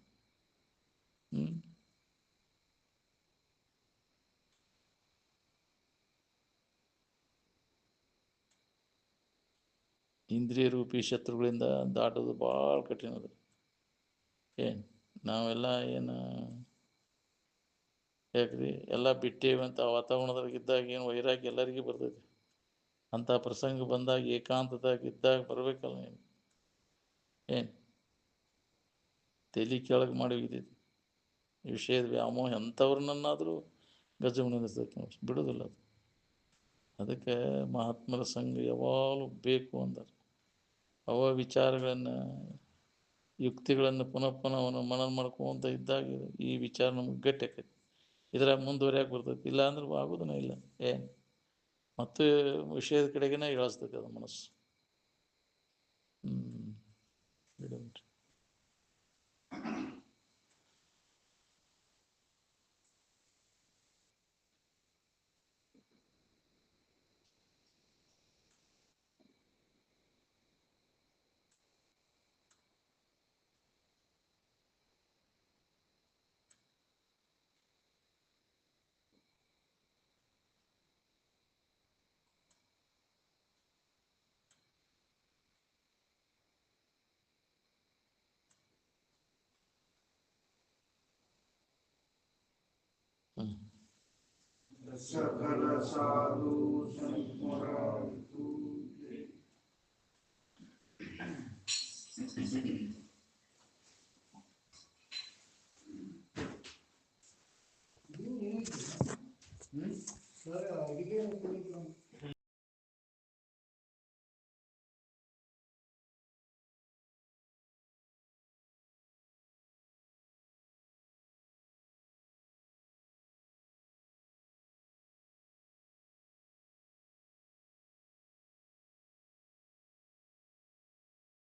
ಇಂದ್ರಿಯ ರೂಪಿ ಶತ್ರುಗಳಿಂದ ದಾಟೋದು ಭಾಳ ಕಠಿಣ ಅದು. ಏನು ನಾವೆಲ್ಲ ಏನು ಯಾಕ್ರಿ ಎಲ್ಲ ಬಿಟ್ಟೇವಿ ಅಂತ ವಾತಾವರಣದಾಗ ಇದ್ದಾಗ ಏನು ವೈರಾಗ್ಯ ಎಲ್ಲರಿಗೂ ಬರ್ತೈತಿ. ಅಂಥ ಪ್ರಸಂಗ ಬಂದಾಗ ಏಕಾಂತದಾಗ ಇದ್ದಾಗ ಬರಬೇಕಲ್ಲ ನೀನು. ಏನು ತಲೆ ಕೆಳಗೆ ಮಾಡಿ ಒಯ್ದೈತಿ. ವಿಷಯದ ವ್ಯಾಮೋಹ ಎಂಥವ್ರನ್ನಾದರೂ ಗಜಮುನಿ ನೋಡಿ ಬಿಡೋದಿಲ್ಲ ಅದು. ಅದಕ್ಕೆ ಮಹಾತ್ಮರ ಸಂಘ ಯಾವಾಗಲೂ ಬೇಕು ಅಂದರು. ಅವ ವಿಚಾರಗಳನ್ನು ಯುಕ್ತಿಗಳನ್ನು ಪುನಃ ಪುನಃ ಅವನು ಮನನ ಮಾಡ್ಕೊಂತ ಇದ್ದಾಗ ಈ ವಿಚಾರ ನಮಗೆ ಗಟ್ಟಿ ಆಕೈತಿ. ಇದ್ರಾಗ ಮುಂದುವರಿಯಾಕೆ ಬರ್ತೈತಿ. ಇಲ್ಲ ಅಂದ್ರೆ ಆಗೋದನ್ನ ಇಲ್ಲ. ಏನು ಮತ್ತು ವಿಷಯದ ಕಡೆಗೇನೆ ಇಳಿಸ್ತೈತಿ ಅದು ಮನಸ್ಸು. ಬಿಡುನ್ರಿ. ಸಕಲ ಸಾಧು ಸಂತರಾಯಿತು.